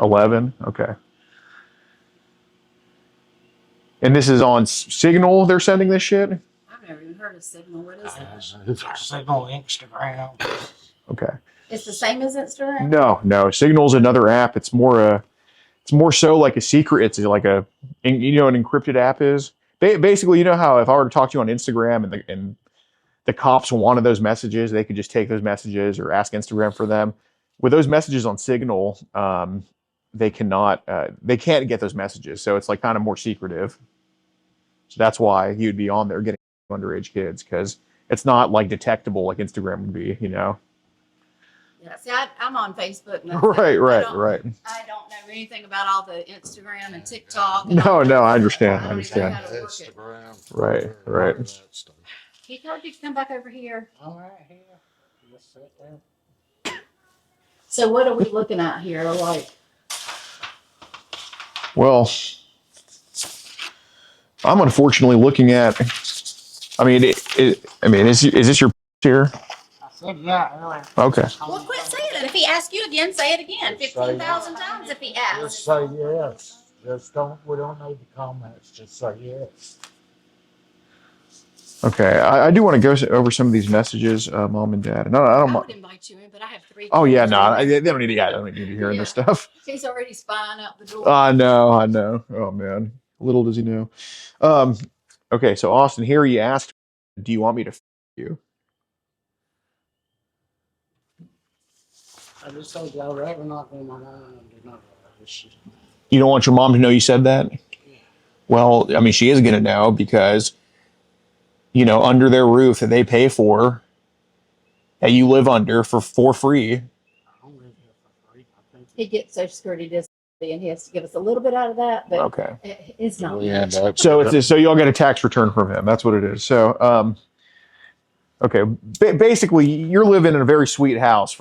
[SPEAKER 5] 11? Okay. And this is on Signal they're sending this shit?
[SPEAKER 8] I've never even heard of Signal. What is it?
[SPEAKER 7] Signal, Instagram.
[SPEAKER 5] Okay.
[SPEAKER 8] It's the same as Instagram?
[SPEAKER 5] No. Signal's another app. It's more so like a secret. It's like an encrypted app is. Basically, you know how if I were to talk to you on Instagram and the cops wanted those messages, they could just take those messages or ask Instagram for them. With those messages on Signal, they can't get those messages. So it's like kind of more secretive. So that's why you'd be on there getting underage kids, because it's not like detectable like Instagram would be, you know?
[SPEAKER 8] Yeah, see, I'm on Facebook. And
[SPEAKER 5] Right.
[SPEAKER 8] I don't know anything about all the Instagram and TikTok. And
[SPEAKER 5] No,
[SPEAKER 8] all that
[SPEAKER 5] I
[SPEAKER 8] stuff.
[SPEAKER 5] understand.
[SPEAKER 8] I
[SPEAKER 5] I
[SPEAKER 8] don't even know
[SPEAKER 5] understand.
[SPEAKER 8] how to work it.
[SPEAKER 6] Instagram.
[SPEAKER 5] Right.
[SPEAKER 6] all that stuff.
[SPEAKER 8] He told you to come back over here.
[SPEAKER 7] All right, here. Just sit there.
[SPEAKER 8] So what are we looking at here? Like,
[SPEAKER 5] Well, I'm unfortunately looking at. I mean, is this your here?
[SPEAKER 7] I said yeah earlier.
[SPEAKER 5] Okay.
[SPEAKER 8] well, quit saying it. If he asks you again, say it again. 15,000 times if he
[SPEAKER 6] Just
[SPEAKER 8] asks.
[SPEAKER 6] say yes. We don't need the comments. Just say yes.
[SPEAKER 5] Okay. I do want to go over some of these messages, Mom and Dad. No, I
[SPEAKER 8] I
[SPEAKER 5] don't.
[SPEAKER 8] would invite you in, but I have 3
[SPEAKER 5] Oh yeah,
[SPEAKER 8] kids.
[SPEAKER 5] no, they don't need to. Yeah, they don't need to hear this stuff.
[SPEAKER 8] He's already spying out the door.
[SPEAKER 5] I know. Oh man, little does he know. Okay, so Austin, here you asked, do you want me to you?
[SPEAKER 7] I just told you I would ever not go my mom and do none of that shit.
[SPEAKER 5] You don't want your mom to know you said that? Well, I mean, she is gonna know because, under their roof that they pay for, that you live under for free.
[SPEAKER 7] I don't live here for free. I think
[SPEAKER 8] He gets Social Security disability, and he has to give us a little bit out of that, but
[SPEAKER 5] Okay.
[SPEAKER 8] it's not
[SPEAKER 6] We end
[SPEAKER 8] much.
[SPEAKER 6] up.
[SPEAKER 5] So y'all get a tax return from him. That's what it is. So, okay, basically, you're living in a very sweet house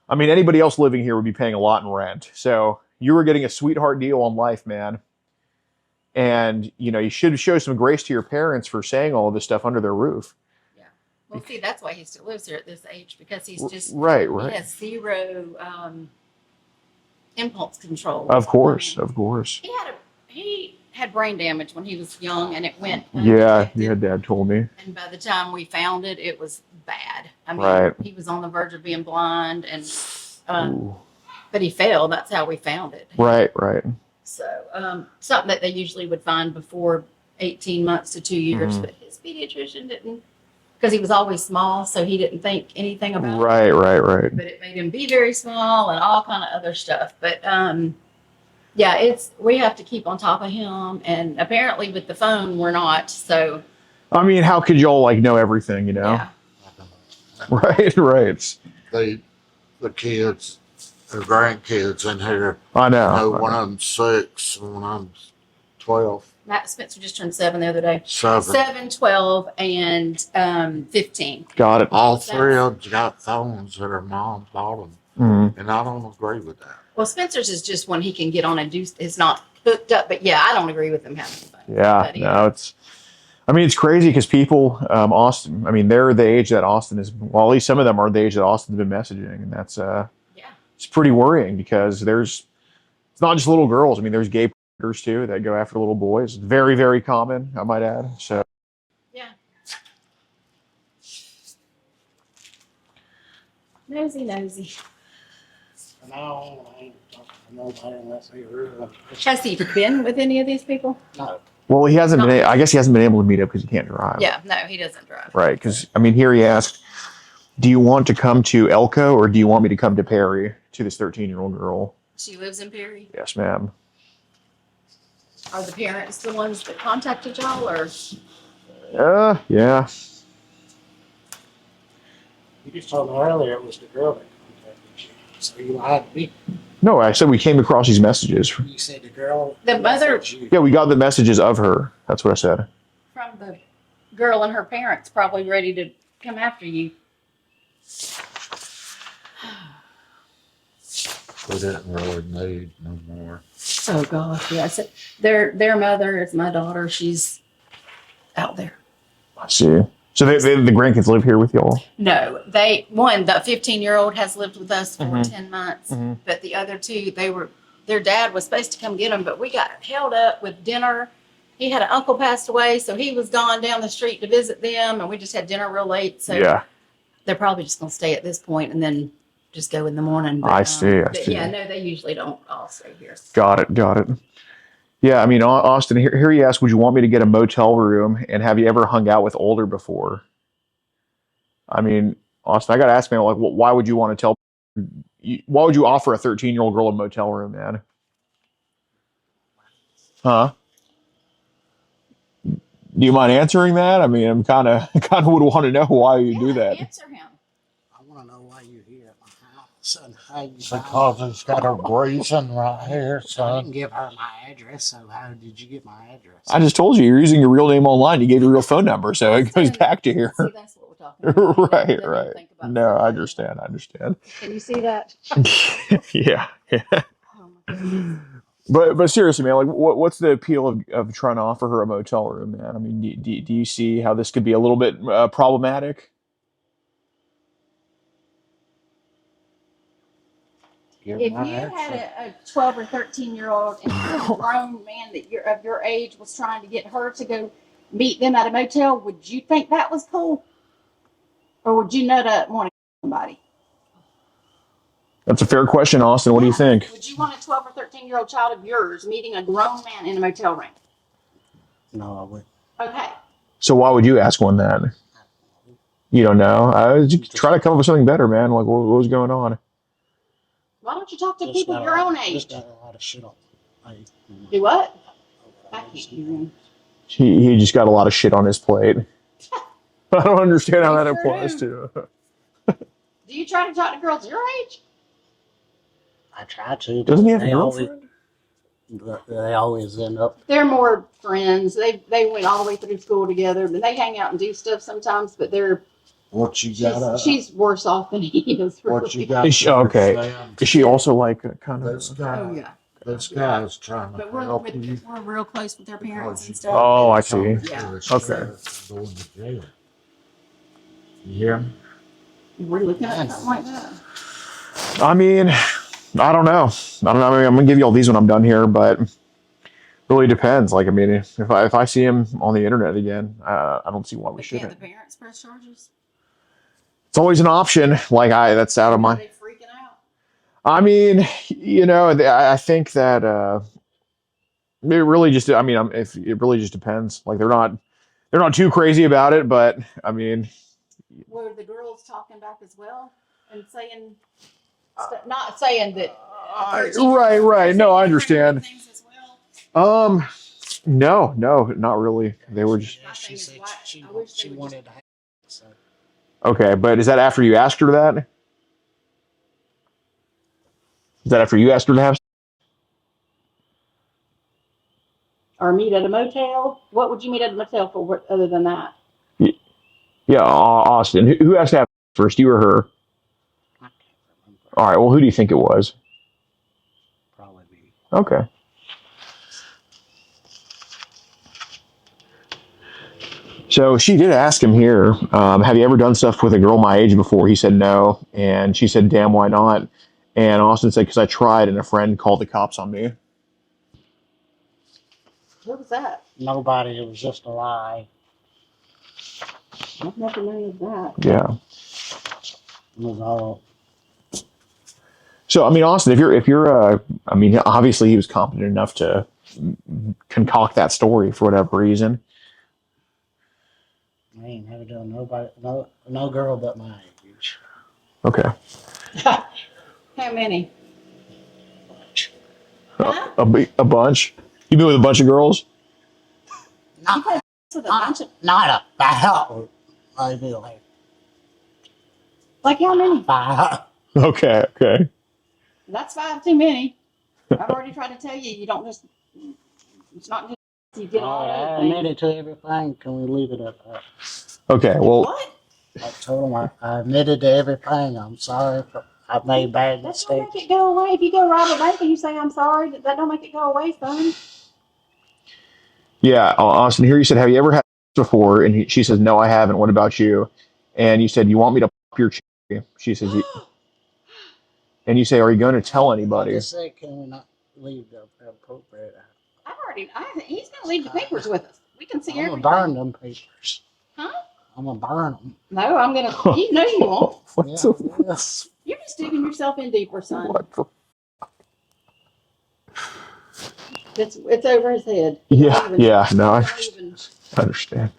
[SPEAKER 5] anybody else living here would be paying a lot in rent. So you were getting a sweetheart deal on life, man. And, you should show some grace to your parents for saying all of this stuff under their roof.
[SPEAKER 8] Well, see, that's why he still lives here at this age, because he's just
[SPEAKER 5] Right.
[SPEAKER 8] He has zero impulse control.
[SPEAKER 5] Of course.
[SPEAKER 8] He had brain damage when he was young, and it went.
[SPEAKER 5] Yeah,
[SPEAKER 8] undetected.
[SPEAKER 5] Dad told me.
[SPEAKER 8] And by the time we found it, it was bad. I mean,
[SPEAKER 5] Right.
[SPEAKER 8] he was on the verge of being blind, and
[SPEAKER 5] Ooh.
[SPEAKER 8] but he failed. That's how we found it.
[SPEAKER 5] Right.
[SPEAKER 8] So something that they usually would find before 18 months to 2 years,
[SPEAKER 5] Mhm.
[SPEAKER 8] but his pediatrician didn't, because he was always small, so he didn't think anything about it.
[SPEAKER 5] Right.
[SPEAKER 8] But it made him be very small and all kind of other stuff. But yeah, we have to keep on top of him, and apparently with the phone we're not. So
[SPEAKER 5] I mean, how could y'all know everything,
[SPEAKER 8] yeah,
[SPEAKER 5] Right.
[SPEAKER 6] The kids, the grandkids in here.
[SPEAKER 5] I
[SPEAKER 6] I know
[SPEAKER 5] know.
[SPEAKER 6] one of them's 6, and one of them's 12,
[SPEAKER 8] Matt Spencer just turned 7 the other day.
[SPEAKER 6] 7.
[SPEAKER 8] 7, 12, and 15.
[SPEAKER 5] Got it.
[SPEAKER 6] All 3 of them got phones that their mom bought them,
[SPEAKER 5] Mhm.
[SPEAKER 6] and I don't agree with that.
[SPEAKER 8] Well, Spencer's is just when he can get on and do. It's not hooked up. But yeah, I don't agree with them having fun.
[SPEAKER 5] Yeah, no, it's crazy because people, Austin, I mean, they're the age that Austin is, well, at least some of them are the age that Austin's been messaging. And that's, it's pretty worrying because it's not just little girls. I mean, there's gay predators too that go after little boys. Very, very common, I might add. So,
[SPEAKER 8] Yeah. Nosy.
[SPEAKER 7] No, I ain't talking to nobody unless they really.
[SPEAKER 8] Has he been with any of these people?
[SPEAKER 7] No.
[SPEAKER 5] well, he hasn't been, I guess he hasn't been able to meet up because he can't drive.
[SPEAKER 8] Yeah, no, he doesn't drive.
[SPEAKER 5] Right. Because, I mean, here he asked, do you want to come to Elko or do you want me to come to Perry to this 13-year-old girl?
[SPEAKER 8] She lives in Perry.
[SPEAKER 5] Yes, ma'am.
[SPEAKER 8] Are the parents the ones that contacted y'all, or?
[SPEAKER 5] Yeah.
[SPEAKER 7] You just told me earlier it was the girl that contacted you. So you lied to me.
[SPEAKER 5] No, I said we came across these messages.
[SPEAKER 7] You said the girl.
[SPEAKER 8] The mother-
[SPEAKER 7] messaged you.
[SPEAKER 5] Yeah, we got the messages of her. That's what I said.
[SPEAKER 8] From the girl and her parents probably ready to come after you.
[SPEAKER 6] We didn't really need no more.
[SPEAKER 8] Oh gosh, yes. Their mother is my daughter. She's out there.
[SPEAKER 5] I see. So the grandkids live here with y'all?
[SPEAKER 8] No, the 15-year-old has lived with us for
[SPEAKER 5] Mhm.
[SPEAKER 8] 10 months,
[SPEAKER 5] Mhm.
[SPEAKER 8] but the other two, their dad was supposed to come get them, but we got held up with dinner. He had an uncle passed away, so he was gone down the street to visit them, and we just had dinner real late. So
[SPEAKER 5] Yeah.
[SPEAKER 8] they're probably just going to stay at this point and then just go in the morning. But,
[SPEAKER 5] I see.
[SPEAKER 8] but yeah, no, they usually don't all stay here.
[SPEAKER 5] Got it. Yeah, I mean, Austin, here you ask, would you want me to get a motel room, and have you ever hung out with older before? I mean, Austin, I got to ask, man, like, why would you want to why would you offer a 13-year-old girl a motel room, man? Huh? Do you mind answering that? I mean, I'm kind of would want to know why you do that.
[SPEAKER 8] Answer him.
[SPEAKER 7] I want to know why you're here at my house and how you.
[SPEAKER 6] Because he's got a reason right here,
[SPEAKER 7] I didn't
[SPEAKER 6] son.
[SPEAKER 7] give her my address, so how did you get my address?
[SPEAKER 5] I just told you you're using your real name online. You gave your real phone number, so it goes back to here.
[SPEAKER 8] See, that's what we're talking about.
[SPEAKER 5] Right.
[SPEAKER 8] Doesn't think about
[SPEAKER 5] No, I
[SPEAKER 8] somebody.
[SPEAKER 5] understand.
[SPEAKER 8] Can you see that?
[SPEAKER 5] Yeah.
[SPEAKER 8] Oh my goodness.
[SPEAKER 5] But seriously, man, like, what's the appeal of trying to offer her a motel room, man? I mean, do you see how this could be a little bit problematic?
[SPEAKER 6] Give
[SPEAKER 8] If
[SPEAKER 6] my
[SPEAKER 8] you had
[SPEAKER 6] answer.
[SPEAKER 8] a 12 or 13-year-old and a grown man that of your age was trying to get her to go meet them at a motel, would you think that was cool? Or would you nut up want to somebody?
[SPEAKER 5] That's a fair question, Austin. What do you think?
[SPEAKER 8] Would you want a 12 or 13-year-old child of yours meeting a grown man in a motel room?
[SPEAKER 7] No, I wouldn't.
[SPEAKER 8] Okay.
[SPEAKER 5] So why would you ask one that? You don't know. I was just trying to come up with something better, man. Like, what was going on?
[SPEAKER 8] Why don't you talk to
[SPEAKER 7] Just
[SPEAKER 8] people
[SPEAKER 7] got
[SPEAKER 8] your
[SPEAKER 7] a-
[SPEAKER 8] own
[SPEAKER 7] Just
[SPEAKER 8] age?
[SPEAKER 7] got a lot of shit on. Like,
[SPEAKER 8] Do what? I can't hear him.
[SPEAKER 5] He just got a lot of shit on his plate. I don't understand how that
[SPEAKER 8] Sure
[SPEAKER 5] applies to.
[SPEAKER 8] Do you try to talk to girls your age?
[SPEAKER 7] I try to. but
[SPEAKER 5] Doesn't he have a
[SPEAKER 7] they always-
[SPEAKER 5] girlfriend?
[SPEAKER 7] But they always end up.
[SPEAKER 8] They're more friends. They went all the way through school together, and they hang out and do stuff sometimes. But
[SPEAKER 6] What you got?
[SPEAKER 8] she's worse off than he is.
[SPEAKER 6] What you
[SPEAKER 8] Really.
[SPEAKER 6] got?
[SPEAKER 5] Is she- okay.
[SPEAKER 6] understand,
[SPEAKER 5] Is she also like kind
[SPEAKER 6] This
[SPEAKER 5] of?
[SPEAKER 6] guy.
[SPEAKER 8] Oh yeah.
[SPEAKER 6] This guy's trying to
[SPEAKER 8] But we're
[SPEAKER 6] help you.
[SPEAKER 8] real close with their parents and stuff.
[SPEAKER 5] Oh, I see.
[SPEAKER 8] Yeah.
[SPEAKER 5] Okay.
[SPEAKER 6] Going to jail. You hear me?
[SPEAKER 8] We're looking at something like that.
[SPEAKER 5] I mean, I don't know. I mean, I'm gonna give you all these when I'm done here, but really depends. Like, I mean, if I see him on the internet again, I don't see why we
[SPEAKER 8] But can't
[SPEAKER 5] shouldn't.
[SPEAKER 8] the parents press charges?
[SPEAKER 5] It's always an option. Like, that's out of
[SPEAKER 8] Are
[SPEAKER 5] my.
[SPEAKER 8] they freaking out?
[SPEAKER 5] I mean, I think that it really just. I mean, if it really just depends. Like, they're not too crazy about it, but I mean,
[SPEAKER 8] Were the girls talking back as well and saying, not saying that?
[SPEAKER 5] right. No, I understand.
[SPEAKER 8] Things as well?
[SPEAKER 5] No, not really. They were just
[SPEAKER 8] My
[SPEAKER 7] She
[SPEAKER 8] thing is
[SPEAKER 7] said
[SPEAKER 8] why-
[SPEAKER 7] she
[SPEAKER 8] I wish they would
[SPEAKER 7] wanted to have. So
[SPEAKER 5] okay. But is that after you asked her that? Is that after you asked her to have?
[SPEAKER 8] Or meet at a motel? What would you meet at a motel for other than that?
[SPEAKER 5] Yeah, Austin. Who asked to have first? You or her?
[SPEAKER 7] I can't remember.
[SPEAKER 5] All right. Well, who do you think it was?
[SPEAKER 7] Probably me.
[SPEAKER 5] Okay. So she did ask him here, have you ever done stuff with a girl my age before? He said no. And she said, damn, why not? And Austin said, because I tried and a friend called the cops on me.
[SPEAKER 8] What was that?
[SPEAKER 7] Nobody. It was just a lie.
[SPEAKER 8] I've never known of that.
[SPEAKER 5] Yeah.
[SPEAKER 7] It was all.
[SPEAKER 5] So, I mean, Austin, if you're, I mean, obviously he was competent enough to concoct that story for whatever reason.
[SPEAKER 7] I ain't never done nobody, no girl but my age.
[SPEAKER 5] Okay.
[SPEAKER 8] How many? Huh?
[SPEAKER 5] A bunch? You been with a bunch of girls?
[SPEAKER 7] Not,
[SPEAKER 8] With a bunch of,
[SPEAKER 7] not about. Maybe
[SPEAKER 8] like how many?
[SPEAKER 7] 5.
[SPEAKER 5] Okay, okay.
[SPEAKER 8] That's 5 too many. I've already tried to tell you, you don't just, it's not just you get all
[SPEAKER 7] I
[SPEAKER 8] those
[SPEAKER 7] admitted to everything. Can we leave it at that?
[SPEAKER 5] Okay, well,
[SPEAKER 8] What?
[SPEAKER 7] I told him I admitted to everything. I'm sorry. I made bad
[SPEAKER 8] That don't
[SPEAKER 7] mistakes.
[SPEAKER 8] make it go away. If you go rob a bank and you say I'm sorry, that don't make it go away, son.
[SPEAKER 5] yeah, Austin, here you said, have you ever had sex before? And she says, no, I haven't. What about you? And you said, you want me to pop your cherry? She says, and you say, are you going to tell
[SPEAKER 7] I
[SPEAKER 5] anybody?
[SPEAKER 7] just said, can we not leave the appropriate?
[SPEAKER 8] He's gonna leave the papers with us. We can see
[SPEAKER 7] I'm gonna
[SPEAKER 8] everything.
[SPEAKER 7] burn them papers.
[SPEAKER 8] Huh?
[SPEAKER 7] I'm gonna burn them.
[SPEAKER 8] No, I'm gonna, you know you won't.
[SPEAKER 5] What the,
[SPEAKER 7] Yes.
[SPEAKER 8] You're just digging yourself in deeper, son.
[SPEAKER 5] what the?
[SPEAKER 8] It's over his head.
[SPEAKER 5] Yeah, yeah, no, I
[SPEAKER 8] Don't even,
[SPEAKER 5] understand.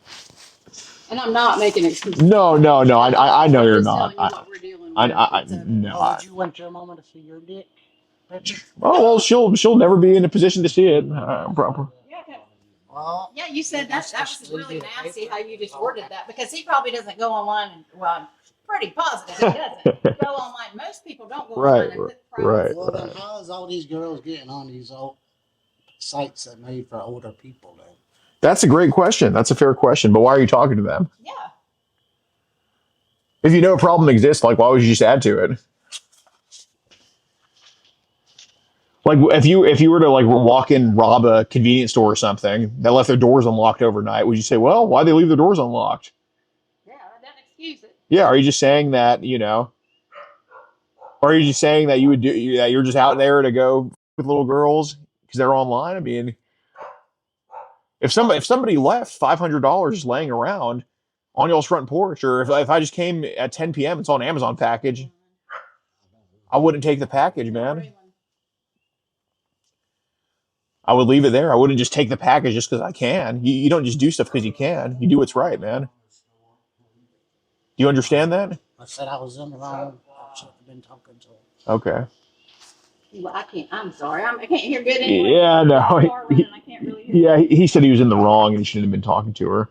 [SPEAKER 8] and I'm not making excuses.
[SPEAKER 5] No, I know
[SPEAKER 8] I'm
[SPEAKER 5] you're
[SPEAKER 8] just
[SPEAKER 5] not.
[SPEAKER 8] telling you what we're dealing with.
[SPEAKER 5] I
[SPEAKER 8] It's over.
[SPEAKER 5] no.
[SPEAKER 7] Oh, did you want your mama to see your dick picture?
[SPEAKER 5] Oh well, she'll never be in a position to see it. Proper.
[SPEAKER 8] Yeah, okay.
[SPEAKER 7] Well,
[SPEAKER 8] Yeah, you said that was really nasty how you just worded that, because he probably doesn't go online and, well, I'm pretty positive he doesn't go online. Most people don't go
[SPEAKER 5] Right,
[SPEAKER 8] online and click
[SPEAKER 5] right.
[SPEAKER 7] well, then how is all these girls getting on these old sites that made for older people then?
[SPEAKER 5] That's a great question. That's a fair question. But why are you talking to them?
[SPEAKER 8] Yeah.
[SPEAKER 5] If you know a problem exists, like why would you just add to it? Like if you were to like walk in, rob a convenience store or something that left their doors unlocked overnight, would you say, well, why they leave their doors unlocked?
[SPEAKER 8] Yeah, that doesn't excuse it.
[SPEAKER 5] Yeah, are you just saying that, or are you just saying that you would do that you're just out there to go with little girls because they're online? I mean, if somebody left $500 laying around on y'all's front porch, or if I just came at 10 p.m. it's on an Amazon package, I wouldn't take the package, man. I would leave it there. I wouldn't just take the package just because I can. You don't just do stuff because you can. You do what's right, man. Do you understand that?
[SPEAKER 7] I said I was in the wrong. I should have been talking to him.
[SPEAKER 5] Okay.
[SPEAKER 8] Well, I can't. I'm sorry. I can't hear good anyway.
[SPEAKER 5] Yeah, no.
[SPEAKER 8] I can't really hear
[SPEAKER 5] Yeah, he said he was in the wrong and he shouldn't have been talking to her.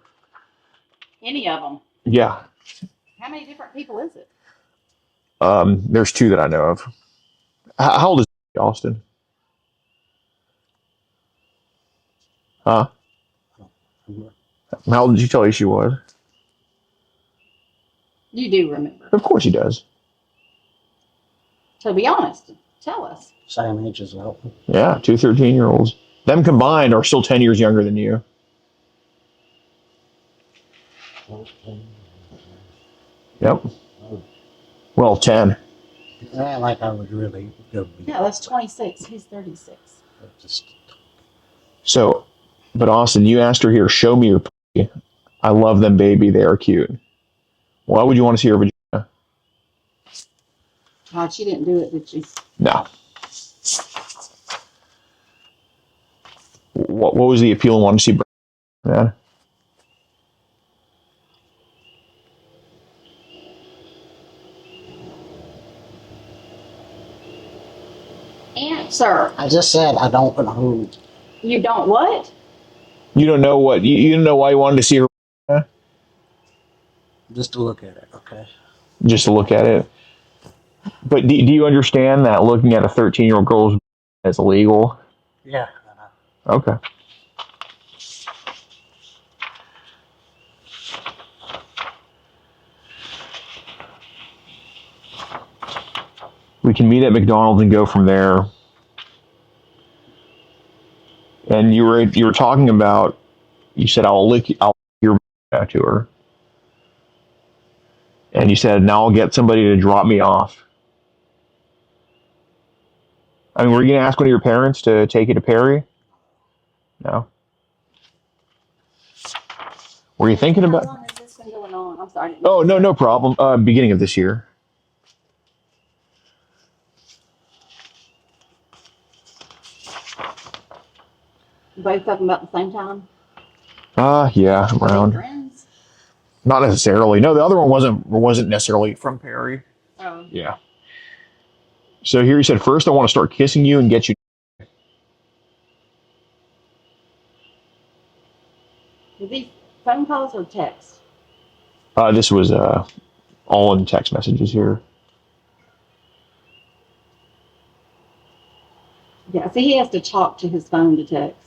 [SPEAKER 8] any of them.
[SPEAKER 5] Yeah.
[SPEAKER 8] How many different people is it?
[SPEAKER 5] There's 2 that I know of. How old is Austin? Huh? How old did you tell you she was?
[SPEAKER 8] You do remember.
[SPEAKER 5] Of course he does.
[SPEAKER 8] So be honest. Tell us.
[SPEAKER 7] Same age as well.
[SPEAKER 5] Yeah, 2 13-year-olds. Them combined are still 10 years younger than you. Yep. Well, 10.
[SPEAKER 7] Yeah, like I would really go.
[SPEAKER 8] Yeah, that's 26. He's 36.
[SPEAKER 7] Just
[SPEAKER 5] So, but Austin, you asked her here, show me your pussy. I love them, baby. They are cute. Why would you want to see her vagina?
[SPEAKER 8] Oh, she didn't do it, did she?
[SPEAKER 5] No. What was the appeal in wanting to see man?
[SPEAKER 8] Answer.
[SPEAKER 7] I just said I don't know.
[SPEAKER 8] You don't what?
[SPEAKER 5] You don't know what you don't know why you wanted to see her
[SPEAKER 7] Just to look at it, okay?
[SPEAKER 5] just to look at it. But do you understand that looking at a 13-year-old girl's is illegal?
[SPEAKER 7] Yeah.
[SPEAKER 5] Okay. We can meet at McDonald's and go from there. And you were talking about, you said I'll lick your to her. And you said, now I'll get somebody to drop me off. I mean, were you going to ask one of your parents to take you to Perry? No. Were you thinking about?
[SPEAKER 8] How long has this been going on? I'm sorry.
[SPEAKER 5] Oh, no problem. Beginning of this year.
[SPEAKER 8] Both of them about the same time?
[SPEAKER 5] Yeah,
[SPEAKER 8] Are they
[SPEAKER 5] around.
[SPEAKER 8] friends?
[SPEAKER 5] Not necessarily. No, the other one wasn't necessarily from Perry.
[SPEAKER 8] Oh.
[SPEAKER 5] Yeah. So here you said, first I want to start kissing you and get you.
[SPEAKER 8] Were these phone calls or text?
[SPEAKER 5] This was all in text messages here.
[SPEAKER 8] Yeah, see, he has to talk to his phone to text.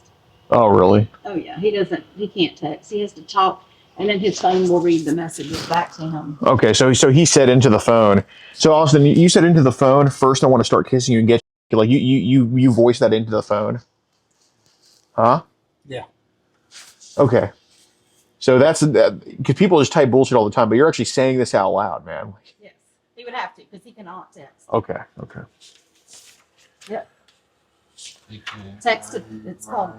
[SPEAKER 5] Oh, really?
[SPEAKER 8] Oh, yeah, he can't text. He has to talk, and then his phone will read the messages back to him.
[SPEAKER 5] Okay, so he said into the phone. So Austin, you said into the phone, first I want to start kissing you and get you. Like you voiced that into the phone. Huh?
[SPEAKER 7] Yeah.
[SPEAKER 5] Okay. So that's because people just type bullshit all the time, but you're actually saying this out loud, man.
[SPEAKER 8] Yes, he would have to because he cannot text.
[SPEAKER 5] Okay.
[SPEAKER 8] Yep. Text to, it's called,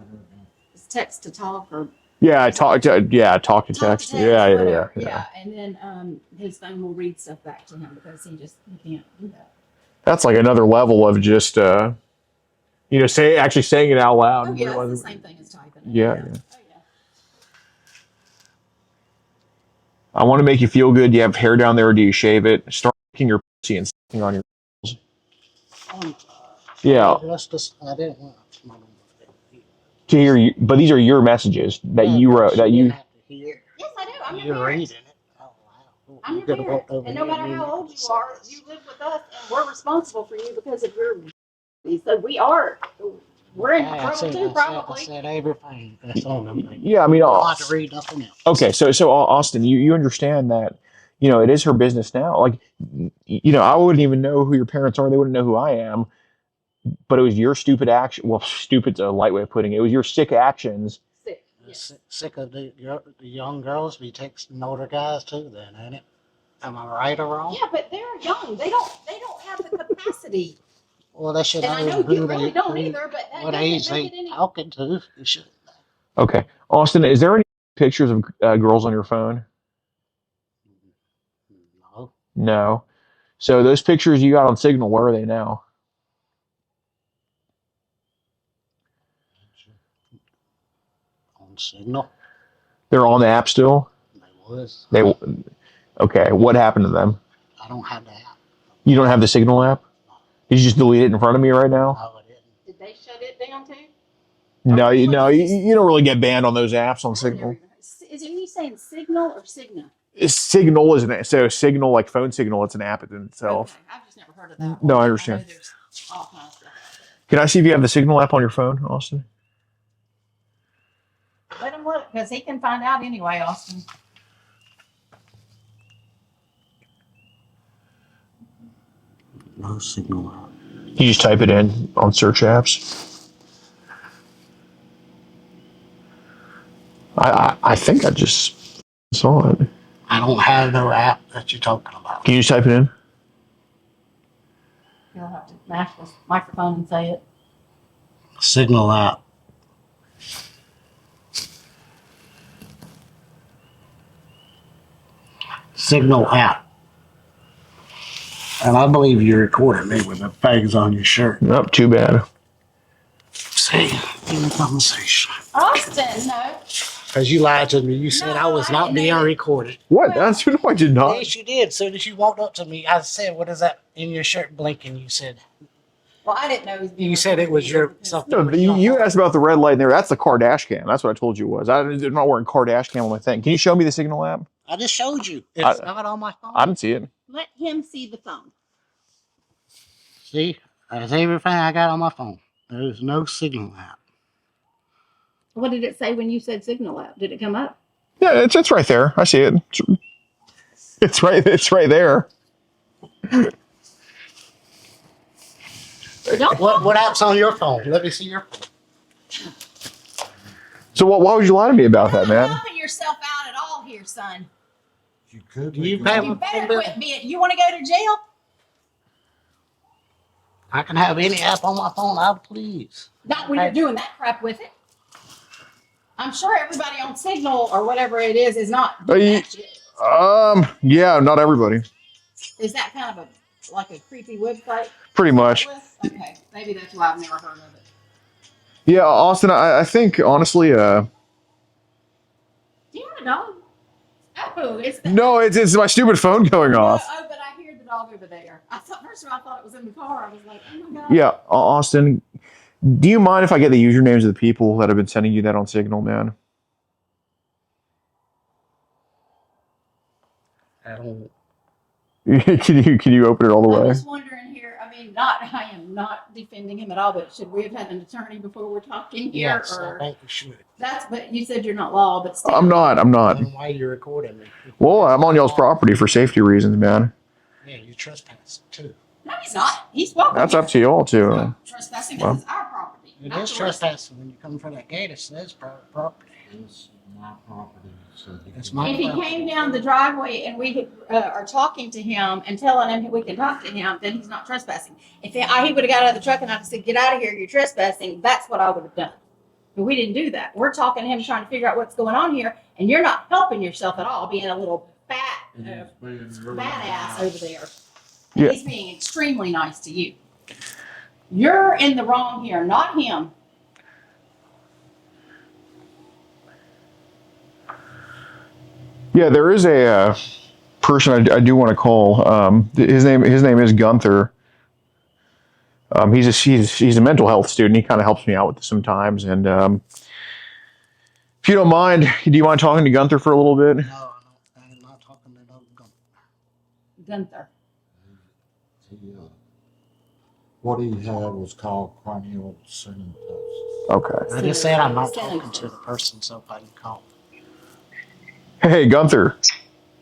[SPEAKER 8] it's text to talk or.
[SPEAKER 5] Yeah, talk to text.
[SPEAKER 8] Talk to text,
[SPEAKER 5] Yeah.
[SPEAKER 8] Yeah, and then his phone will read stuff back to him because he can't do that.
[SPEAKER 5] That's like another level of just actually saying it out loud.
[SPEAKER 8] Oh yeah, it's the same thing as typing it.
[SPEAKER 5] Yeah.
[SPEAKER 8] Oh yeah.
[SPEAKER 5] I want to make you feel good. Do you have hair down there or do you shave it? Start licking your pussy and sucking on your. Yeah.
[SPEAKER 7] That's just, I didn't want
[SPEAKER 5] To hear you, but these are your messages that you wrote. That you.
[SPEAKER 7] have to hear.
[SPEAKER 8] Yes, I do. I'm your
[SPEAKER 7] You're
[SPEAKER 8] parent.
[SPEAKER 7] reading it. Oh, wow.
[SPEAKER 8] I'm
[SPEAKER 7] You
[SPEAKER 8] your
[SPEAKER 7] could've
[SPEAKER 8] parent.
[SPEAKER 7] walked over
[SPEAKER 8] And no
[SPEAKER 7] here
[SPEAKER 8] matter
[SPEAKER 7] and
[SPEAKER 8] how
[SPEAKER 7] you-
[SPEAKER 8] old you are, you live with us and we're responsible for you because of your. So we're in
[SPEAKER 7] Hey,
[SPEAKER 8] trouble too,
[SPEAKER 7] I
[SPEAKER 8] probably.
[SPEAKER 7] said everything that's on them things.
[SPEAKER 5] Yeah, I mean,
[SPEAKER 7] I don't have to read nothing else.
[SPEAKER 5] okay, so Austin, you understand that, it is her business now. Like, I wouldn't even know who your parents are. They wouldn't know who I am. But it was your stupid action. Well, stupid's a light way of putting it. It was your sick actions.
[SPEAKER 8] Sick. Yes.
[SPEAKER 7] Sick of the young girls be texting older guys too, then, ain't it? Am I right or wrong?
[SPEAKER 8] Yeah, but they're young. They don't have the capacity.
[SPEAKER 7] Well, they should
[SPEAKER 8] And I
[SPEAKER 7] know
[SPEAKER 8] know you
[SPEAKER 7] who
[SPEAKER 8] really
[SPEAKER 7] they,
[SPEAKER 8] don't either, but that
[SPEAKER 7] what
[SPEAKER 8] doesn't
[SPEAKER 7] age
[SPEAKER 8] make
[SPEAKER 7] they
[SPEAKER 8] it any.
[SPEAKER 7] talking to. You should.
[SPEAKER 5] Okay, Austin, is there any pictures of girls on your phone?
[SPEAKER 7] No.
[SPEAKER 5] No. So those pictures you got on Signal, where are they now?
[SPEAKER 7] On Signal.
[SPEAKER 5] They're on the app still.
[SPEAKER 7] They was.
[SPEAKER 5] Okay. What happened to them?
[SPEAKER 7] I don't have that.
[SPEAKER 5] You don't have the Signal app? Did you just delete it in front of me right now?
[SPEAKER 7] No, I didn't.
[SPEAKER 8] Did they shut it down too?
[SPEAKER 5] No, you don't really get banned on those apps on Signal.
[SPEAKER 8] Is it you saying Signal or Cigna?
[SPEAKER 5] Signal is Signal, like phone Signal. It's an app in itself.
[SPEAKER 8] Okay, I've just never heard of that.
[SPEAKER 5] No,
[SPEAKER 8] one.
[SPEAKER 5] I understand.
[SPEAKER 8] know there's all kinds of stuff.
[SPEAKER 5] Can I see if you have the Signal app on your phone, Austin?
[SPEAKER 8] Let him look because he can find out anyway, Austin.
[SPEAKER 7] No Signal out.
[SPEAKER 5] You just type it in on search apps. I think I just saw it.
[SPEAKER 7] I don't have no app that you're talking about.
[SPEAKER 5] Can you just type it in?
[SPEAKER 8] You'll have to mash this microphone and say it.
[SPEAKER 7] Signal app. Signal app. And I believe you recorded me with the fags on your shirt.
[SPEAKER 5] Nope, too bad.
[SPEAKER 7] See, in the conversation.
[SPEAKER 8] Austin, no.
[SPEAKER 7] Because you lied to me. You said I was not being recorded.
[SPEAKER 5] What? That's no, I did not.
[SPEAKER 7] Yes, you did. As soon as you walked up to me, I said, "What is that in your shirt blinking?" You said,
[SPEAKER 8] Well, I didn't know. He was being
[SPEAKER 7] "You said it was your something."
[SPEAKER 5] No, you asked about the red light there. That's the car dash cam. That's what I told you it was. I'm not wearing car dash cam on my thing. Can you show me the Signal app?
[SPEAKER 7] I just showed you. It's not on my phone.
[SPEAKER 5] I didn't see it.
[SPEAKER 8] Let him see the phone.
[SPEAKER 7] See, that's everything I got on my phone. There's no Signal app.
[SPEAKER 8] What did it say when you said Signal app? Did it come up?
[SPEAKER 5] Yeah, it's right there. I see it. It's right there.
[SPEAKER 7] What app's on your phone? Let me see your phone.
[SPEAKER 5] So why would you lie to me about that,
[SPEAKER 8] You're
[SPEAKER 5] man?
[SPEAKER 8] not helping yourself out at all here, son.
[SPEAKER 6] You could.
[SPEAKER 7] Do you
[SPEAKER 6] be
[SPEAKER 7] pay
[SPEAKER 6] going-
[SPEAKER 8] You
[SPEAKER 7] my
[SPEAKER 8] better
[SPEAKER 7] phone bill?
[SPEAKER 8] quit being. You want to go to jail?
[SPEAKER 7] I can have any app on my phone I please.
[SPEAKER 8] Not when you're doing that crap with it. I'm sure everybody on Signal or whatever it is not doing that shit.
[SPEAKER 5] Yeah, not everybody.
[SPEAKER 8] Is that kind of like a creepy website?
[SPEAKER 5] Pretty much.
[SPEAKER 8] Okay, maybe that's why I've never heard of it.
[SPEAKER 5] Yeah, Austin, I think honestly,
[SPEAKER 8] Do you have a dog? Oh, it's the.
[SPEAKER 5] no, it's my stupid phone going
[SPEAKER 8] No,
[SPEAKER 5] off.
[SPEAKER 8] oh, but I hear the dog over there. First of all, I thought it was in the car. I was like, oh my god.
[SPEAKER 5] Yeah, Austin, do you mind if I get the usernames of the people that have been sending you that on Signal, man?
[SPEAKER 7] I don't.
[SPEAKER 5] Can you open it all the
[SPEAKER 8] I'm
[SPEAKER 5] way?
[SPEAKER 8] just wondering here. I mean, I am not defending him at all, but should we have had an attorney before we're talking here?
[SPEAKER 7] Yes, I think we should.
[SPEAKER 8] But you said you're not law, but still.
[SPEAKER 5] I'm not.
[SPEAKER 7] Then why are you recording me?
[SPEAKER 5] Well, I'm on y'all's property for safety reasons, man.
[SPEAKER 7] Yeah, you trespass too.
[SPEAKER 8] No, he's not. He's welcome.
[SPEAKER 5] That's up to y'all too.
[SPEAKER 8] Trespassing
[SPEAKER 5] Well.
[SPEAKER 8] is our property.
[SPEAKER 7] It
[SPEAKER 8] not
[SPEAKER 7] is
[SPEAKER 8] yours.
[SPEAKER 7] trespassing when you come from that gate. It says private property.
[SPEAKER 6] It's my property, so he
[SPEAKER 7] It's
[SPEAKER 6] can-
[SPEAKER 7] my
[SPEAKER 8] If he
[SPEAKER 7] property.
[SPEAKER 8] came down the driveway and we are talking to him and telling him we can talk to him, then he's not trespassing. If he would have got out of the truck and I said, "Get out of here! You're trespassing," that's what I would have done. But we didn't do that. We're talking to him, trying to figure out what's going on here, and you're not helping yourself at all, being a little
[SPEAKER 6] and he's being really
[SPEAKER 8] badass
[SPEAKER 6] nice.
[SPEAKER 8] over there. And
[SPEAKER 5] Yeah.
[SPEAKER 8] he's being extremely nice to you. You're in the wrong here, not him.
[SPEAKER 5] Yeah, there is a person I do want to call. His name is Gunther. He's a mental health student. He kind of helps me out with this sometimes. And if you don't mind, do you mind talking to Gunther for a little bit?
[SPEAKER 7] No, I'm not talking to no gun.
[SPEAKER 8] Gunther.
[SPEAKER 6] He, what he had was called cranial synostosis.
[SPEAKER 5] Okay.
[SPEAKER 7] I just said I'm not
[SPEAKER 8] Send
[SPEAKER 7] talking to the person, so if I can call.
[SPEAKER 5] Hey, Gunther.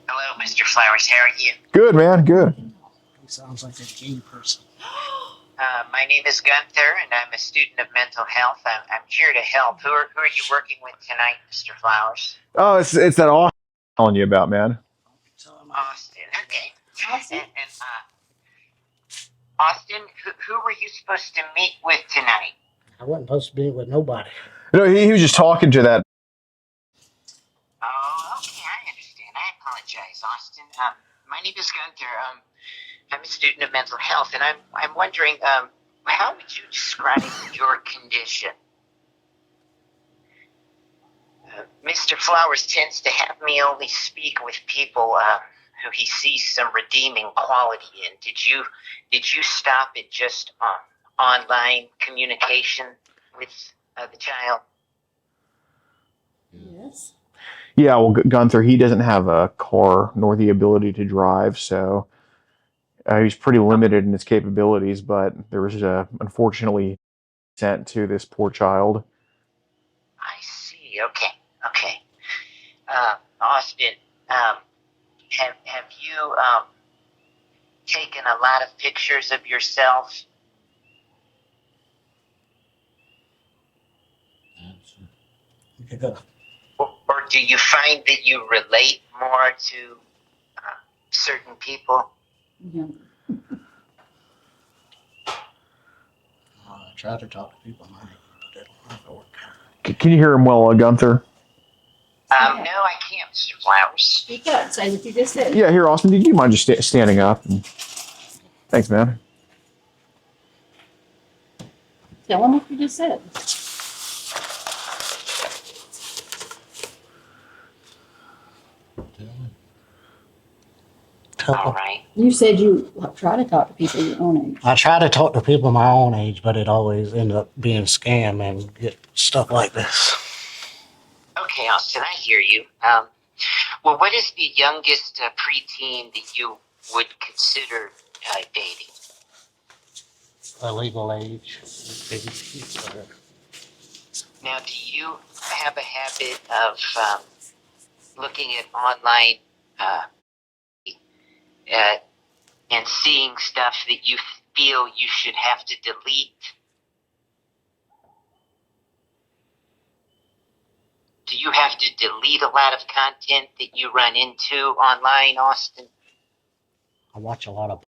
[SPEAKER 9] Hello, Mr. Flowers. How are you?
[SPEAKER 5] Good, man. Good.
[SPEAKER 7] He sounds like a gay person.
[SPEAKER 9] My name is Gunther, and I'm a student of mental health. I'm here to help. Who are you working with tonight, Mr. Flowers?
[SPEAKER 5] Oh, it's that Austin I'm telling you about, man.
[SPEAKER 9] Austin. Okay.
[SPEAKER 8] Austin?
[SPEAKER 9] And Austin, who were you supposed to meet with tonight?
[SPEAKER 7] I wasn't supposed to be with nobody.
[SPEAKER 5] No, he was just talking to that.
[SPEAKER 9] Oh, okay. I understand. I apologize, Austin. My name is Gunther. I'm a student of mental health, and I'm wondering, how would you describe your condition? Mr. Flowers tends to have me only speak with people who he sees some redeeming quality in. Did you stop at just online communication with the child?
[SPEAKER 8] Yes.
[SPEAKER 5] Yeah, well, Gunther, he doesn't have a car nor the ability to drive, so he's pretty limited in his capabilities. But there was unfortunately sent to this poor child.
[SPEAKER 9] I see. Okay. Austin, have you taken a lot of pictures of yourself?
[SPEAKER 6] Answer.
[SPEAKER 9] Or do you find that you relate more to certain people?
[SPEAKER 8] Yeah.
[SPEAKER 7] I try to talk to people my age, but it don't ever work out.
[SPEAKER 5] Can you hear him well, Gunther?
[SPEAKER 9] No, I can't, Mr. Flowers.
[SPEAKER 8] Speak up. Say what you just said.
[SPEAKER 5] Yeah, here, Austin. Do you mind just standing up? Thanks, man.
[SPEAKER 8] Tell him what you just said.
[SPEAKER 6] Tell him.
[SPEAKER 9] All right.
[SPEAKER 8] You said you try to talk to people your own age.
[SPEAKER 7] I try to talk to people my own age, but it always ends up being scam and get stuff like this.
[SPEAKER 9] Okay, Austin, I hear you. Well, what is the youngest preteen that you would consider dating?
[SPEAKER 7] A legal age.
[SPEAKER 9] Now, do you have a habit of looking at online and seeing stuff that you feel you should have to delete? do you have to delete a lot of content that you run into online, Austin?
[SPEAKER 7] I watch a lot of.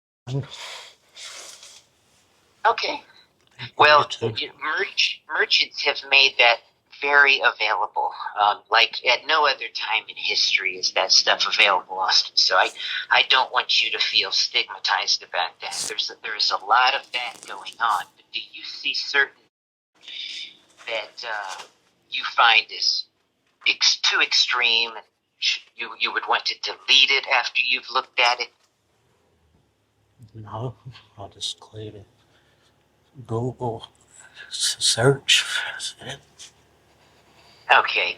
[SPEAKER 9] Okay. Well,
[SPEAKER 7] YouTube.
[SPEAKER 9] merchants have made that very available. Like at no other time in history is that stuff available, Austin. So I don't want you to feel stigmatized about that. There's a lot of that going on. But do you see certain that you find is too extreme and you would want to delete it after you've looked at it?
[SPEAKER 7] No, I'll just click it. Google search. That's it.
[SPEAKER 9] Okay.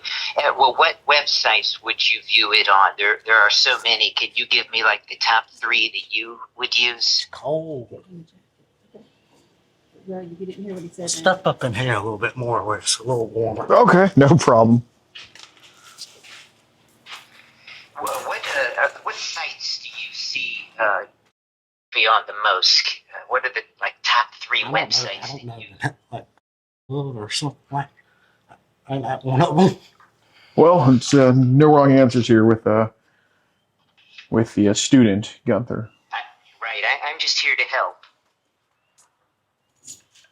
[SPEAKER 9] Well, what websites would you view it on? There are so many. Could you give me like the top 3 that you would use?
[SPEAKER 7] Cold.
[SPEAKER 8] You didn't hear what he said.
[SPEAKER 7] Step up in here a little bit more where it's a little warmer.
[SPEAKER 5] Okay, no problem.
[SPEAKER 9] Well, what sites do you see beyond the most? What are the top 3 websites
[SPEAKER 7] I don't know.
[SPEAKER 9] that you?
[SPEAKER 7] Like or something like. I'm not one of them.
[SPEAKER 5] Well, it's no wrong answers here with the student Gunther.
[SPEAKER 9] Right. I'm just here to help.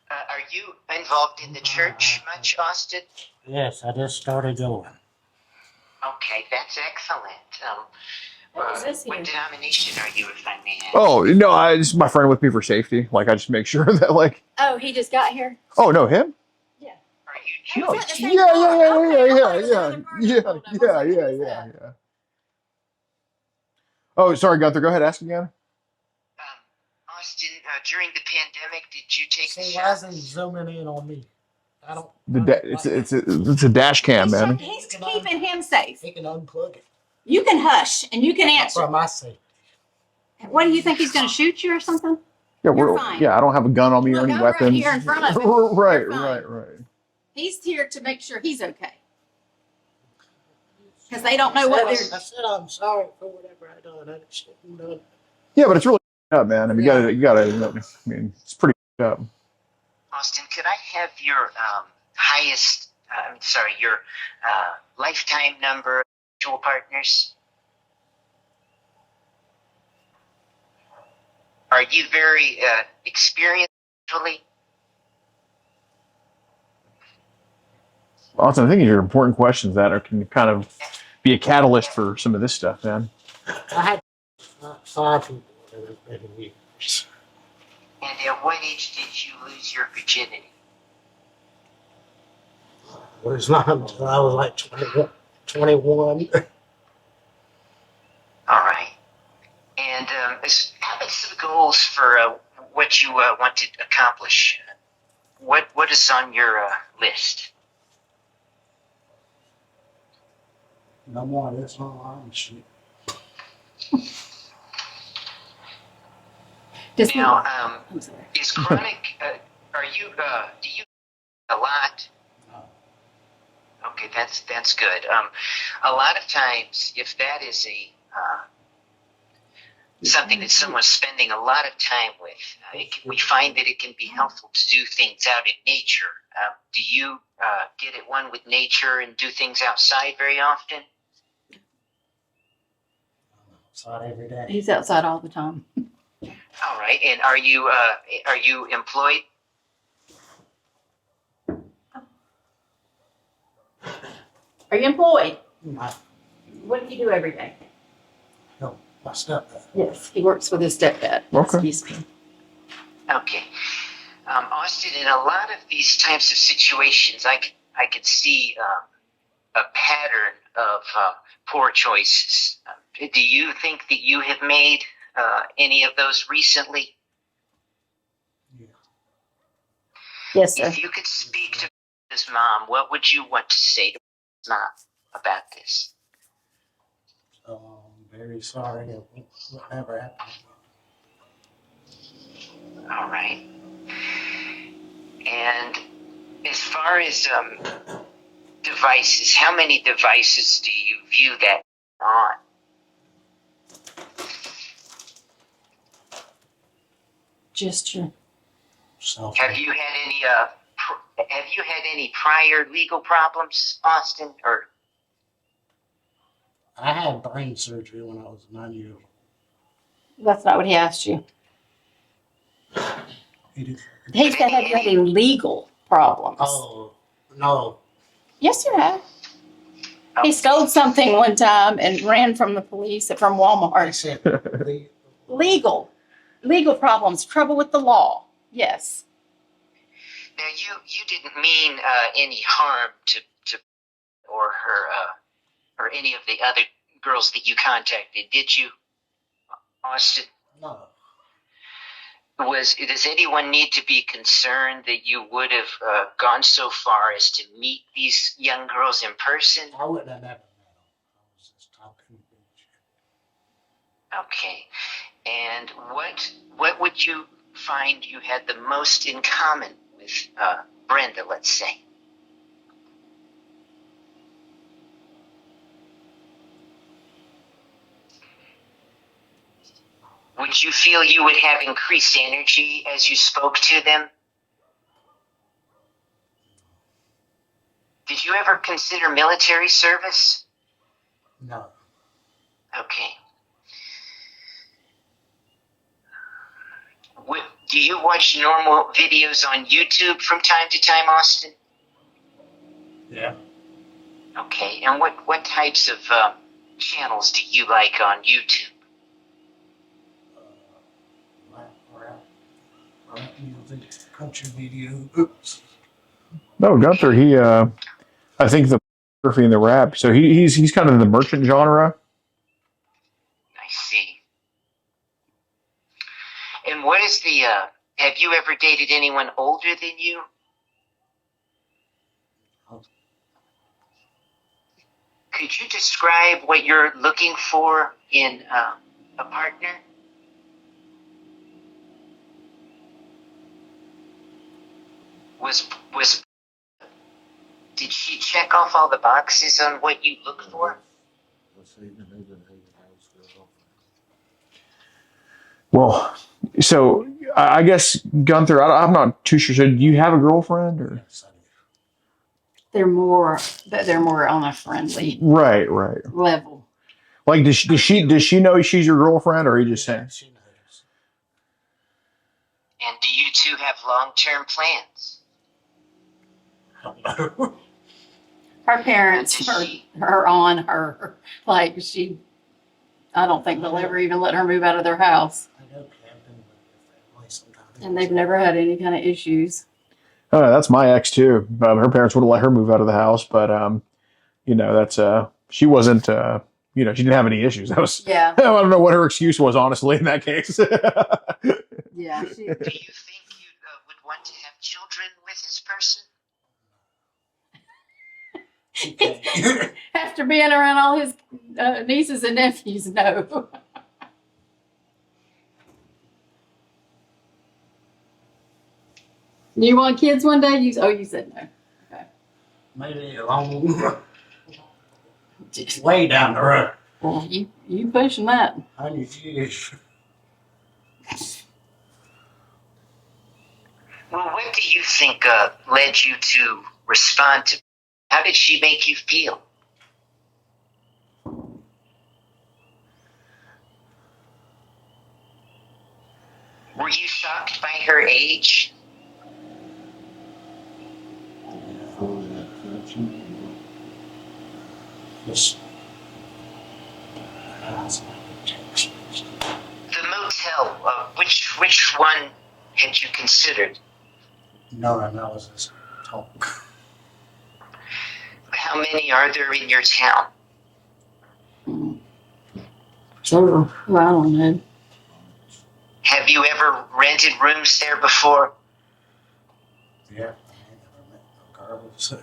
[SPEAKER 9] Are you involved in the church much, Austin?
[SPEAKER 7] Yes, I just started going.
[SPEAKER 9] Okay, that's excellent. What denomination are you, if I may ask?
[SPEAKER 5] Oh no, I just my friend with me for safety. Like I just make sure that like.
[SPEAKER 8] Oh, he just got here?
[SPEAKER 5] Oh no, him?
[SPEAKER 8] Yeah.
[SPEAKER 9] Are you
[SPEAKER 5] No,
[SPEAKER 9] Jewish?
[SPEAKER 5] yeah. Oh, sorry, Gunther. Go ahead, ask again.
[SPEAKER 9] Austin, during the pandemic, did you take the
[SPEAKER 7] Why
[SPEAKER 9] shot?
[SPEAKER 7] isn't zooming in on me? I don't.
[SPEAKER 5] It's a dash cam, man.
[SPEAKER 8] He's keeping him safe.
[SPEAKER 7] He can unplug it.
[SPEAKER 8] You can hush and you can answer.
[SPEAKER 7] For my sake.
[SPEAKER 8] What do you think, he's going to shoot you or something?
[SPEAKER 5] Yeah,
[SPEAKER 8] You're fine.
[SPEAKER 5] I don't have a gun on me or
[SPEAKER 8] Look,
[SPEAKER 5] any
[SPEAKER 8] I'm right
[SPEAKER 5] weapons.
[SPEAKER 8] here in front of him.
[SPEAKER 5] Right,
[SPEAKER 8] You're fine.
[SPEAKER 5] right.
[SPEAKER 8] He's here to make sure he's okay. Because they don't know what
[SPEAKER 7] I
[SPEAKER 8] they're.
[SPEAKER 7] said I'm sorry for whatever I done. I shouldn't have done.
[SPEAKER 5] Yeah, but it's really up, man. I mean, you gotta. I mean, it's pretty up.
[SPEAKER 9] Austin, could I have your your lifetime number of sexual partners? Are you very experienced sexually?
[SPEAKER 5] Austin, I think these are important questions that can kind of be a catalyst for some of this stuff, man.
[SPEAKER 7] I had 5 people in years.
[SPEAKER 9] And at what age did you lose your virginity?
[SPEAKER 7] It was not until I was like 21.
[SPEAKER 9] All right. And how about some goals for what you want to accomplish? What is on your list?
[SPEAKER 7] No more of this online shit.
[SPEAKER 9] Now, is chronic? Do you a lot?
[SPEAKER 7] No.
[SPEAKER 9] Okay, that's good. A lot of times, if that is a something that someone's spending a lot of time with, we find that it can be helpful to do things out in nature. Do you get at one with nature and do things outside very often?
[SPEAKER 7] Outside every day.
[SPEAKER 8] He's outside all the time.
[SPEAKER 9] All right. And are you employed?
[SPEAKER 8] Are you employed?
[SPEAKER 7] My,
[SPEAKER 8] What do you do every day?
[SPEAKER 7] no, my stepdad.
[SPEAKER 8] Yes, he works with his stepdad.
[SPEAKER 5] Okay.
[SPEAKER 8] Excuse me.
[SPEAKER 9] Okay. Austin, in a lot of these types of situations, I could see a pattern of poor choices. Do you think that you have made any of those recently?
[SPEAKER 7] Yeah.
[SPEAKER 8] Yes, sir.
[SPEAKER 9] If you could speak to his mom, what would you want to say to his mom about this?
[SPEAKER 7] Very sorry. Whatever happened.
[SPEAKER 9] All right. And as far as devices, how many devices do you view that on?
[SPEAKER 8] Gesture.
[SPEAKER 7] Self.
[SPEAKER 9] Have you had any prior legal problems, Austin, or
[SPEAKER 7] I had brain surgery when I was 9 years old.
[SPEAKER 8] That's not what he asked you.
[SPEAKER 7] He did.
[SPEAKER 8] He said, have you had any legal problems?
[SPEAKER 7] Oh, no.
[SPEAKER 8] Yes, you have. He stole something one time and ran from the police from
[SPEAKER 7] I
[SPEAKER 8] Walmart.
[SPEAKER 7] said,
[SPEAKER 8] Legal problems, trouble with the law. Yes.
[SPEAKER 9] Now, you didn't mean any harm to or her or any of the other girls that you contacted, did you, Austin?
[SPEAKER 7] no.
[SPEAKER 9] Does anyone need to be concerned that you would have gone so far as to meet these young girls in person?
[SPEAKER 7] I wouldn't have never met him. I was just talking.
[SPEAKER 9] Okay. And what would you find you had the most in common with Brenda, let's say? Would you feel you would have increased energy as you spoke to them? Did you ever consider military service?
[SPEAKER 7] No.
[SPEAKER 9] Okay. Do you watch normal videos on YouTube from time to time, Austin?
[SPEAKER 7] Yeah.
[SPEAKER 9] Okay. And what types of channels do you like on YouTube?
[SPEAKER 7] Country video. Oops.
[SPEAKER 5] No, Gunther, he, I think the photography and the rap, so he's kind of in the merchant genre.
[SPEAKER 9] I see. And what is the, have you ever dated anyone older than you? Could you describe what you're looking for in a partner? Did she check off all the boxes on what you look for?
[SPEAKER 5] Well, so I guess Gunther, I'm not too sure. So do you have a girlfriend or?
[SPEAKER 8] They're more on a friendly
[SPEAKER 5] Right.
[SPEAKER 8] level.
[SPEAKER 5] Like, does she know she's your girlfriend, or are you just saying?
[SPEAKER 7] She knows.
[SPEAKER 9] And do you two have long-term plans?
[SPEAKER 8] Her parents are on her. Like, I don't think they'll ever even let her move out of their house.
[SPEAKER 7] I go camping with their family sometimes.
[SPEAKER 8] And they've never had any kind of issues.
[SPEAKER 5] Oh, that's my ex too. Her parents would have let her move out of the house, but that's she wasn't. She didn't have any issues. That was.
[SPEAKER 8] Yeah.
[SPEAKER 5] I don't know what her excuse was, honestly, in that case.
[SPEAKER 8] Yeah.
[SPEAKER 9] Do you think you would want to have children with this person?
[SPEAKER 8] After being around all his nieces and nephews, no. You want kids one day? You said no. Okay.
[SPEAKER 7] Maybe a long way down the road.
[SPEAKER 8] Well, you pushing that.
[SPEAKER 7] 100 years.
[SPEAKER 9] Well, what do you think led you to respond to? How did she make you feel? Were you shocked by her age?
[SPEAKER 7] Just.
[SPEAKER 9] The motel, which one had you considered?
[SPEAKER 7] No, that was his talk.
[SPEAKER 9] How many are there in your town?
[SPEAKER 8] So, well, I don't know.
[SPEAKER 9] Have you ever rented rooms there before?
[SPEAKER 7] Yeah, I never met no girl. So.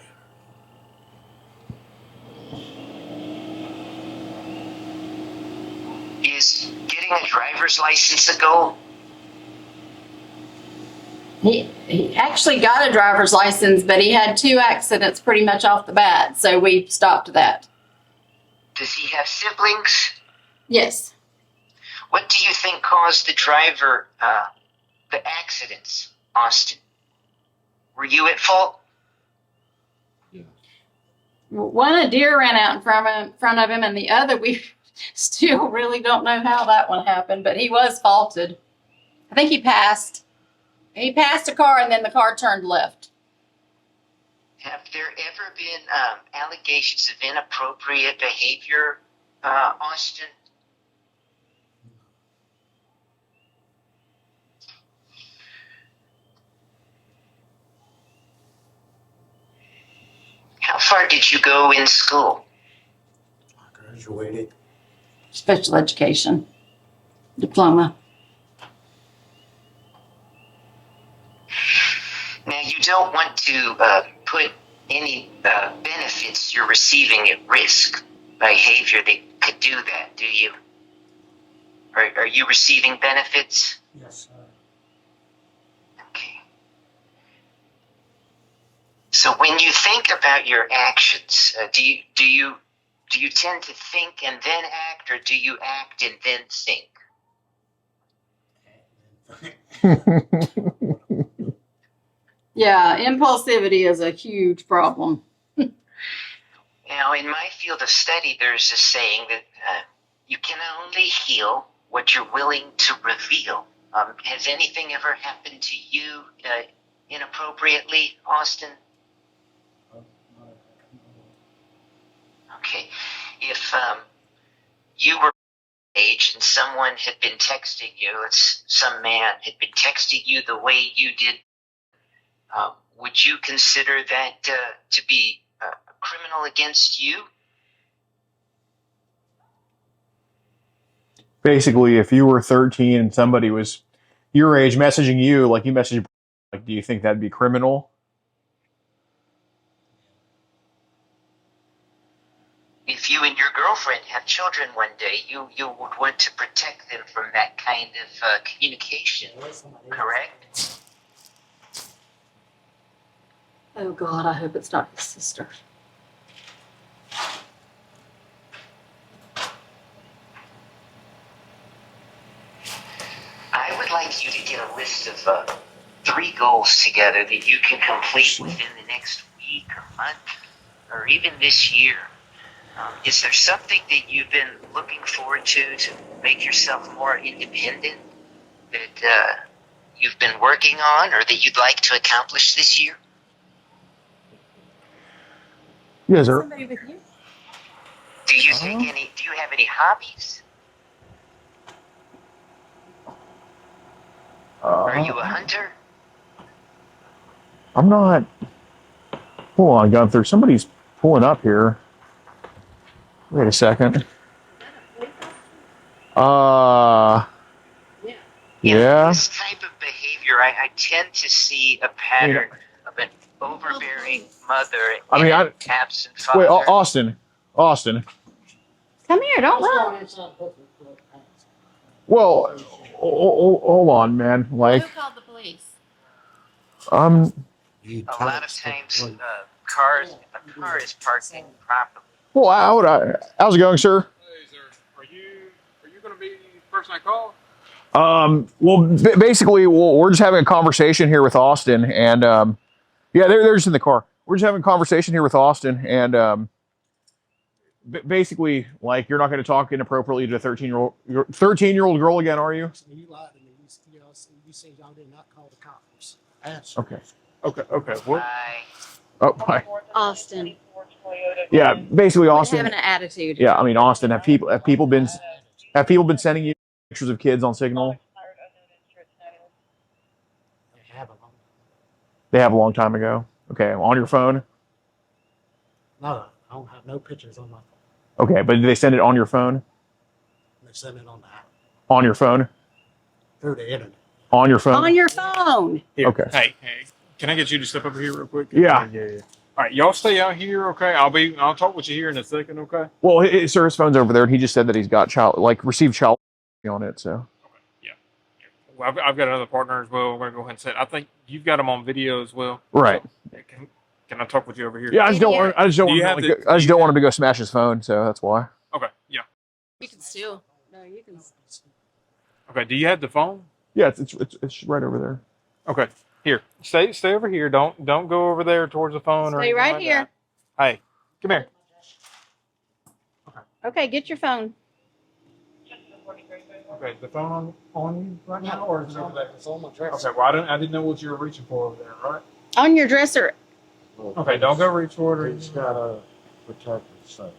[SPEAKER 9] Is getting a driver's license a goal?
[SPEAKER 8] He actually got a driver's license, but he had 2 accidents pretty much off the bat, so we stopped that.
[SPEAKER 9] Does he have siblings?
[SPEAKER 8] Yes.
[SPEAKER 9] What do you think caused the accidents, Austin? Were you at fault?
[SPEAKER 8] One, a deer ran out in front of him, and the other, we still really don't know how that one happened, but he was faulted. I think he passed. He passed a car, and then the car turned left.
[SPEAKER 9] Have there ever been allegations of inappropriate behavior, Austin? How far did you go in school?
[SPEAKER 7] I graduated.
[SPEAKER 8] Special education diploma.
[SPEAKER 9] Now, you don't want to put any benefits you're receiving at risk. Behavior that could do that, do you? Are you receiving benefits?
[SPEAKER 7] Yes, sir.
[SPEAKER 9] Okay. So when you think about your actions, do you tend to think and then act, or do you act and then think?
[SPEAKER 8] Yeah, impulsivity is a huge problem.
[SPEAKER 9] Now, in my field of study, there's a saying that you can only heal what you're willing to reveal. Has anything ever happened to you inappropriately, Austin? Okay. If you were age and someone had been texting you, some man had been texting you the way you did, would you consider that to be a criminal against you?
[SPEAKER 5] Basically, if you were 13 and somebody was your age messaging you like you messaged, like, do you think that'd be criminal?
[SPEAKER 9] If you and your girlfriend have children one day, you would want to protect them from that kind of communication, correct?
[SPEAKER 8] Oh God, I hope it's not his sister.
[SPEAKER 9] I would like you to get a list of 3 goals together that you can complete within the next week or month or even this year. Is there something that you've been looking forward to make yourself more independent that you've been working on or that you'd like to accomplish this year?
[SPEAKER 5] Yes, sir.
[SPEAKER 8] Somebody with you?
[SPEAKER 9] Do you have any hobbies? Are you a hunter?
[SPEAKER 5] I'm not. Hold on, Gunther. Somebody's pulling up here. Wait a second. Yeah.
[SPEAKER 9] This type of behavior, I tend to see a pattern of an overbearing mother and an absent father.
[SPEAKER 5] Wait, Austin.
[SPEAKER 8] Come here, don't run.
[SPEAKER 5] Well, hold on, man. Like,
[SPEAKER 8] Who called the police?
[SPEAKER 9] A lot of times, a car is parked improperly.
[SPEAKER 5] well, how's it going, sir?
[SPEAKER 4] Hey, sir. Are you going to be the person I call?
[SPEAKER 5] Well, basically, we're just having a conversation here with Austin, and yeah, they're just in the car. We're just having a conversation here with Austin, and basically, like, you're not going to talk inappropriately to a 13-year-old girl again, are you?
[SPEAKER 7] You lied to me. You said y'all did not call the cops.
[SPEAKER 5] Okay.
[SPEAKER 4] What?
[SPEAKER 5] Oh, bye.
[SPEAKER 8] Austin.
[SPEAKER 5] Yeah, basically, Austin.
[SPEAKER 8] Having an attitude.
[SPEAKER 5] Yeah, I mean, Austin. Have people been sending you pictures of kids on Signal? They have a long time ago. Okay, on your phone.
[SPEAKER 7] No, I don't have no pictures on my phone.
[SPEAKER 5] Okay, but did they send it on your phone?
[SPEAKER 7] They send it on the app.
[SPEAKER 5] On your phone?
[SPEAKER 7] Through the internet.
[SPEAKER 5] On your phone?
[SPEAKER 8] On your phone.
[SPEAKER 4] Here.
[SPEAKER 5] Okay.
[SPEAKER 4] Hey, can I get you to step over here real quick?
[SPEAKER 5] Yeah.
[SPEAKER 4] All right, y'all stay out here, okay? I'll talk with you here in a second, okay?
[SPEAKER 5] Well, sir, his phone's over there, and he just said that he's got received child on it. So.
[SPEAKER 4] Okay. Yeah. Well, I've got another partner as well. We're gonna go ahead and set. I think you've got them on video as well.
[SPEAKER 5] Right.
[SPEAKER 4] So, can I talk with you over here?
[SPEAKER 5] Yeah, I just don't want him to go smash his phone, so that's why.
[SPEAKER 4] Okay. Yeah.
[SPEAKER 8] You can still. No, you can.
[SPEAKER 4] Okay. Do you have the phone?
[SPEAKER 5] Yeah, it's right over there.
[SPEAKER 4] Okay. Here. Stay over here. Don't go over there towards the phone or
[SPEAKER 8] Stay
[SPEAKER 4] anything
[SPEAKER 8] right
[SPEAKER 4] like
[SPEAKER 8] here.
[SPEAKER 4] that. Hey, Come here.
[SPEAKER 8] Okay, get your phone.
[SPEAKER 4] Okay, is the phone on you right now, or is it over there?
[SPEAKER 7] It's on my dresser.
[SPEAKER 4] Okay, well, I didn't know what you were reaching for over there, right?
[SPEAKER 8] On your dresser.
[SPEAKER 4] Okay, don't go reach for it.
[SPEAKER 6] He's got a protective set.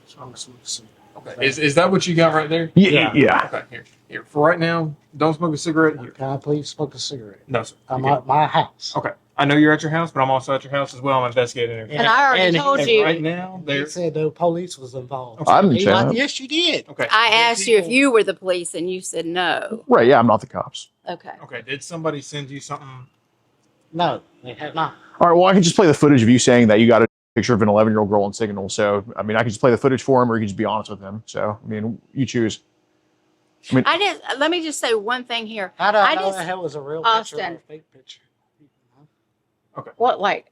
[SPEAKER 7] So I'm just gonna see.
[SPEAKER 4] Okay. Is that what you got right there?
[SPEAKER 5] Yeah.
[SPEAKER 4] Okay, here. For right now, don't smoke a cigarette here.
[SPEAKER 7] Can I please smoke a cigarette?
[SPEAKER 4] No, sir.
[SPEAKER 7] I'm
[SPEAKER 4] You
[SPEAKER 7] at my house.
[SPEAKER 4] okay. I know you're at your house, but I'm also at your house as well. I'm investigating everything.
[SPEAKER 8] And I already told
[SPEAKER 4] And
[SPEAKER 8] you.
[SPEAKER 4] right now,
[SPEAKER 7] They
[SPEAKER 4] there.
[SPEAKER 7] said no police was involved.
[SPEAKER 4] Okay.
[SPEAKER 5] I didn't
[SPEAKER 7] He
[SPEAKER 5] say
[SPEAKER 7] like,
[SPEAKER 5] that.
[SPEAKER 7] yes, you did.
[SPEAKER 4] Okay.
[SPEAKER 8] I
[SPEAKER 4] Did
[SPEAKER 8] asked you if
[SPEAKER 4] people-
[SPEAKER 8] you were the police, and you said no.
[SPEAKER 5] Right, yeah, I'm not the cops.
[SPEAKER 8] Okay.
[SPEAKER 4] Okay. Did somebody send you something?
[SPEAKER 7] No, they have not.
[SPEAKER 5] All right, well, I can just play the footage of you saying that you got a picture of an 11-year-old girl on Signal. So, I mean, I can just play the footage for him, or you can just be honest with him. So, I mean, you choose.
[SPEAKER 8] Let me just say one thing here.
[SPEAKER 7] How do I
[SPEAKER 8] I
[SPEAKER 7] know
[SPEAKER 8] just-
[SPEAKER 7] that was a real picture or
[SPEAKER 8] Austin.
[SPEAKER 7] a fake picture?
[SPEAKER 8] What, like,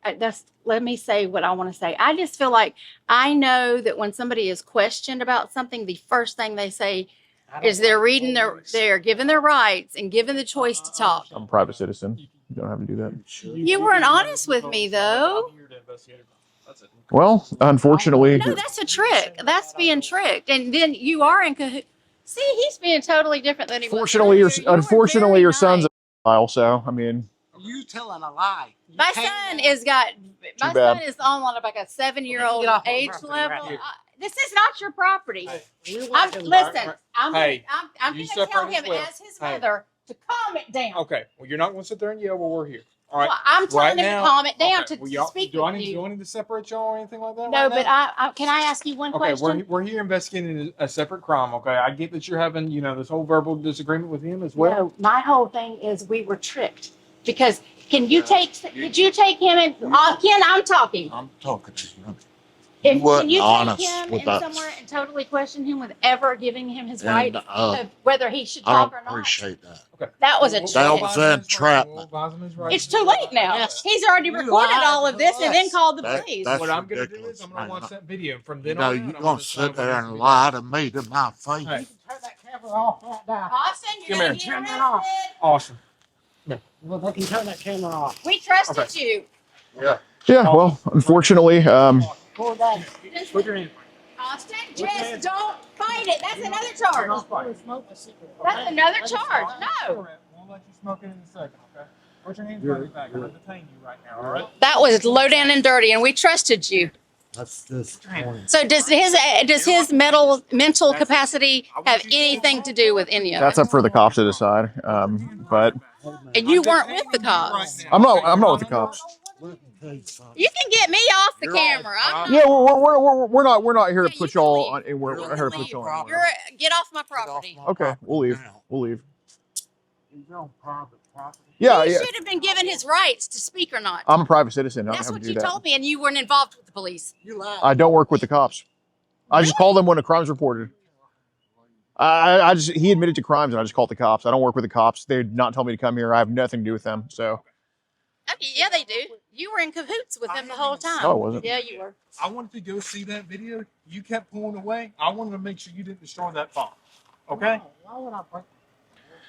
[SPEAKER 8] let me say what I want to say. I just feel like I know that when somebody is questioned about something, the first thing they say
[SPEAKER 7] I don't
[SPEAKER 8] is they're
[SPEAKER 7] like
[SPEAKER 8] reading
[SPEAKER 7] police.
[SPEAKER 8] they're given their rights and given the choice to talk.
[SPEAKER 5] I'm a private citizen. You don't have to do that.
[SPEAKER 8] You weren't honest with me, though.
[SPEAKER 4] I'm here to investigate it. That's it.
[SPEAKER 5] Well, unfortunately,
[SPEAKER 8] No, that's a trick. That's being tricked. And then you are in cahoots. See, he's being totally different than he was.
[SPEAKER 5] unfortunately,
[SPEAKER 8] earlier. You were
[SPEAKER 5] unfortunately,
[SPEAKER 8] very
[SPEAKER 5] your son's
[SPEAKER 8] nice.
[SPEAKER 5] a pedophile. So, I mean,
[SPEAKER 7] You telling a lie. You
[SPEAKER 8] My
[SPEAKER 7] can't-
[SPEAKER 8] son is got. My
[SPEAKER 5] bad.
[SPEAKER 8] son is on like a 7-year-old
[SPEAKER 7] Get off my
[SPEAKER 8] age
[SPEAKER 7] property
[SPEAKER 8] level.
[SPEAKER 7] right here.
[SPEAKER 8] This is not your property.
[SPEAKER 7] You
[SPEAKER 8] I'm
[SPEAKER 7] want him
[SPEAKER 8] listen.
[SPEAKER 7] right-
[SPEAKER 8] I'm
[SPEAKER 4] Hey,
[SPEAKER 8] I'm
[SPEAKER 4] you
[SPEAKER 8] going to tell
[SPEAKER 4] separate
[SPEAKER 8] him
[SPEAKER 4] as well.
[SPEAKER 8] as his
[SPEAKER 4] Hey.
[SPEAKER 8] mother to calm it down.
[SPEAKER 4] Okay. Well, you're not going to sit there and yell while we're here. All right.
[SPEAKER 8] Well, I'm telling
[SPEAKER 4] Right
[SPEAKER 8] him
[SPEAKER 4] now-
[SPEAKER 8] to calm it down
[SPEAKER 4] Okay,
[SPEAKER 8] to,
[SPEAKER 4] well,
[SPEAKER 8] to
[SPEAKER 4] y'all-
[SPEAKER 8] speak
[SPEAKER 4] do I
[SPEAKER 8] with
[SPEAKER 4] need,
[SPEAKER 8] you.
[SPEAKER 4] Do I need to separate y'all or anything like that?
[SPEAKER 8] No,
[SPEAKER 4] right
[SPEAKER 8] but
[SPEAKER 4] now?
[SPEAKER 8] I can I ask you one
[SPEAKER 4] Okay,
[SPEAKER 8] question?
[SPEAKER 4] we're here investigating a separate crime. Okay, I get that you're having this whole verbal disagreement with him as well.
[SPEAKER 8] No, my whole thing is we were tricked because could you take him and Ken? I'm talking.
[SPEAKER 6] I'm talking to him.
[SPEAKER 8] If,
[SPEAKER 6] You wasn't
[SPEAKER 8] can you take
[SPEAKER 6] honest
[SPEAKER 8] him
[SPEAKER 6] with
[SPEAKER 8] in
[SPEAKER 6] us.
[SPEAKER 8] somewhere and totally question him with ever giving him his
[SPEAKER 6] And,
[SPEAKER 8] right of whether he should
[SPEAKER 6] I
[SPEAKER 8] talk
[SPEAKER 6] don't
[SPEAKER 8] or not?
[SPEAKER 6] appreciate that.
[SPEAKER 4] Okay.
[SPEAKER 8] That was a
[SPEAKER 4] We'll
[SPEAKER 8] trick.
[SPEAKER 6] That
[SPEAKER 4] advise
[SPEAKER 6] was
[SPEAKER 4] him his right.
[SPEAKER 6] entrapment.
[SPEAKER 4] We'll advise him his right.
[SPEAKER 8] It's too late now.
[SPEAKER 7] Yes.
[SPEAKER 8] He's already
[SPEAKER 7] You
[SPEAKER 8] recorded
[SPEAKER 7] lied
[SPEAKER 8] all of this and then
[SPEAKER 7] to us.
[SPEAKER 8] called the
[SPEAKER 6] That-
[SPEAKER 8] police.
[SPEAKER 6] that's
[SPEAKER 4] What I'm going to do
[SPEAKER 6] ridiculous,
[SPEAKER 4] is I'm going to
[SPEAKER 6] man.
[SPEAKER 4] watch that video and from
[SPEAKER 6] You
[SPEAKER 4] then
[SPEAKER 6] know,
[SPEAKER 4] on.
[SPEAKER 6] you
[SPEAKER 4] out, I'm
[SPEAKER 6] gonna
[SPEAKER 4] decide
[SPEAKER 6] sit
[SPEAKER 4] what
[SPEAKER 6] there
[SPEAKER 4] needs
[SPEAKER 6] and
[SPEAKER 4] to be
[SPEAKER 6] lie
[SPEAKER 4] done.
[SPEAKER 6] to me to my face.
[SPEAKER 4] Hey.
[SPEAKER 7] Turn that camera off right now.
[SPEAKER 8] Austin,
[SPEAKER 4] Come
[SPEAKER 8] you're going to
[SPEAKER 4] here.
[SPEAKER 8] get
[SPEAKER 7] Turn it off.
[SPEAKER 8] arrested.
[SPEAKER 4] Awesome.
[SPEAKER 7] Well, they can turn that camera off.
[SPEAKER 8] We trusted you.
[SPEAKER 5] yeah. Well, unfortunately,
[SPEAKER 7] Pull that.
[SPEAKER 4] Put your hand.
[SPEAKER 8] Austin, just don't fight it. That's another charge.
[SPEAKER 7] Smoke a cigarette.
[SPEAKER 8] That's another charge. No.
[SPEAKER 4] We'll let you smoke it in a second, okay? Put your hands behind your back. I'm going to detain you right now, all right?
[SPEAKER 8] That was low down and dirty, and we trusted you.
[SPEAKER 6] That's disappointing.
[SPEAKER 8] So does his mental capacity have anything to do with any of
[SPEAKER 5] that's
[SPEAKER 8] it?
[SPEAKER 5] up for the cops to decide. But
[SPEAKER 8] And you weren't with the cops.
[SPEAKER 5] I'm not with the cops.
[SPEAKER 6] Let me tell you something.
[SPEAKER 8] You can get me off the
[SPEAKER 6] You're
[SPEAKER 8] camera. I'm
[SPEAKER 5] Yeah, we're not here
[SPEAKER 8] Yeah,
[SPEAKER 5] to
[SPEAKER 8] you
[SPEAKER 5] put
[SPEAKER 8] can
[SPEAKER 5] y'all
[SPEAKER 8] leave.
[SPEAKER 5] on. We're
[SPEAKER 8] You
[SPEAKER 5] here
[SPEAKER 8] can
[SPEAKER 5] to put
[SPEAKER 8] leave.
[SPEAKER 5] y'all on.
[SPEAKER 8] Get off my
[SPEAKER 6] Get off
[SPEAKER 8] property.
[SPEAKER 6] my
[SPEAKER 5] Okay,
[SPEAKER 6] property
[SPEAKER 5] we'll leave.
[SPEAKER 6] now.
[SPEAKER 5] We'll leave.
[SPEAKER 6] You're on private property.
[SPEAKER 5] Yeah,
[SPEAKER 8] He
[SPEAKER 5] yeah.
[SPEAKER 8] should have been given his rights to speak or not.
[SPEAKER 5] I'm a private citizen. I don't
[SPEAKER 8] That's
[SPEAKER 5] have
[SPEAKER 8] what
[SPEAKER 5] to do
[SPEAKER 8] you
[SPEAKER 5] that.
[SPEAKER 8] told me, and you weren't involved with the police.
[SPEAKER 7] You lied.
[SPEAKER 5] I don't work with the cops. I just call them when a crime's reported. He admitted to crimes and I just called the cops. I don't work with the cops. They did not tell me to come here. I have nothing to do with them. So
[SPEAKER 8] Okay, yeah, they do. You were in cahoots with them the whole time.
[SPEAKER 5] No, I wasn't.
[SPEAKER 8] Yeah, you were.
[SPEAKER 4] I wanted to go see that video. You kept pulling away. I wanted to make sure you didn't destroy that phone. Okay?
[SPEAKER 7] Why would I break?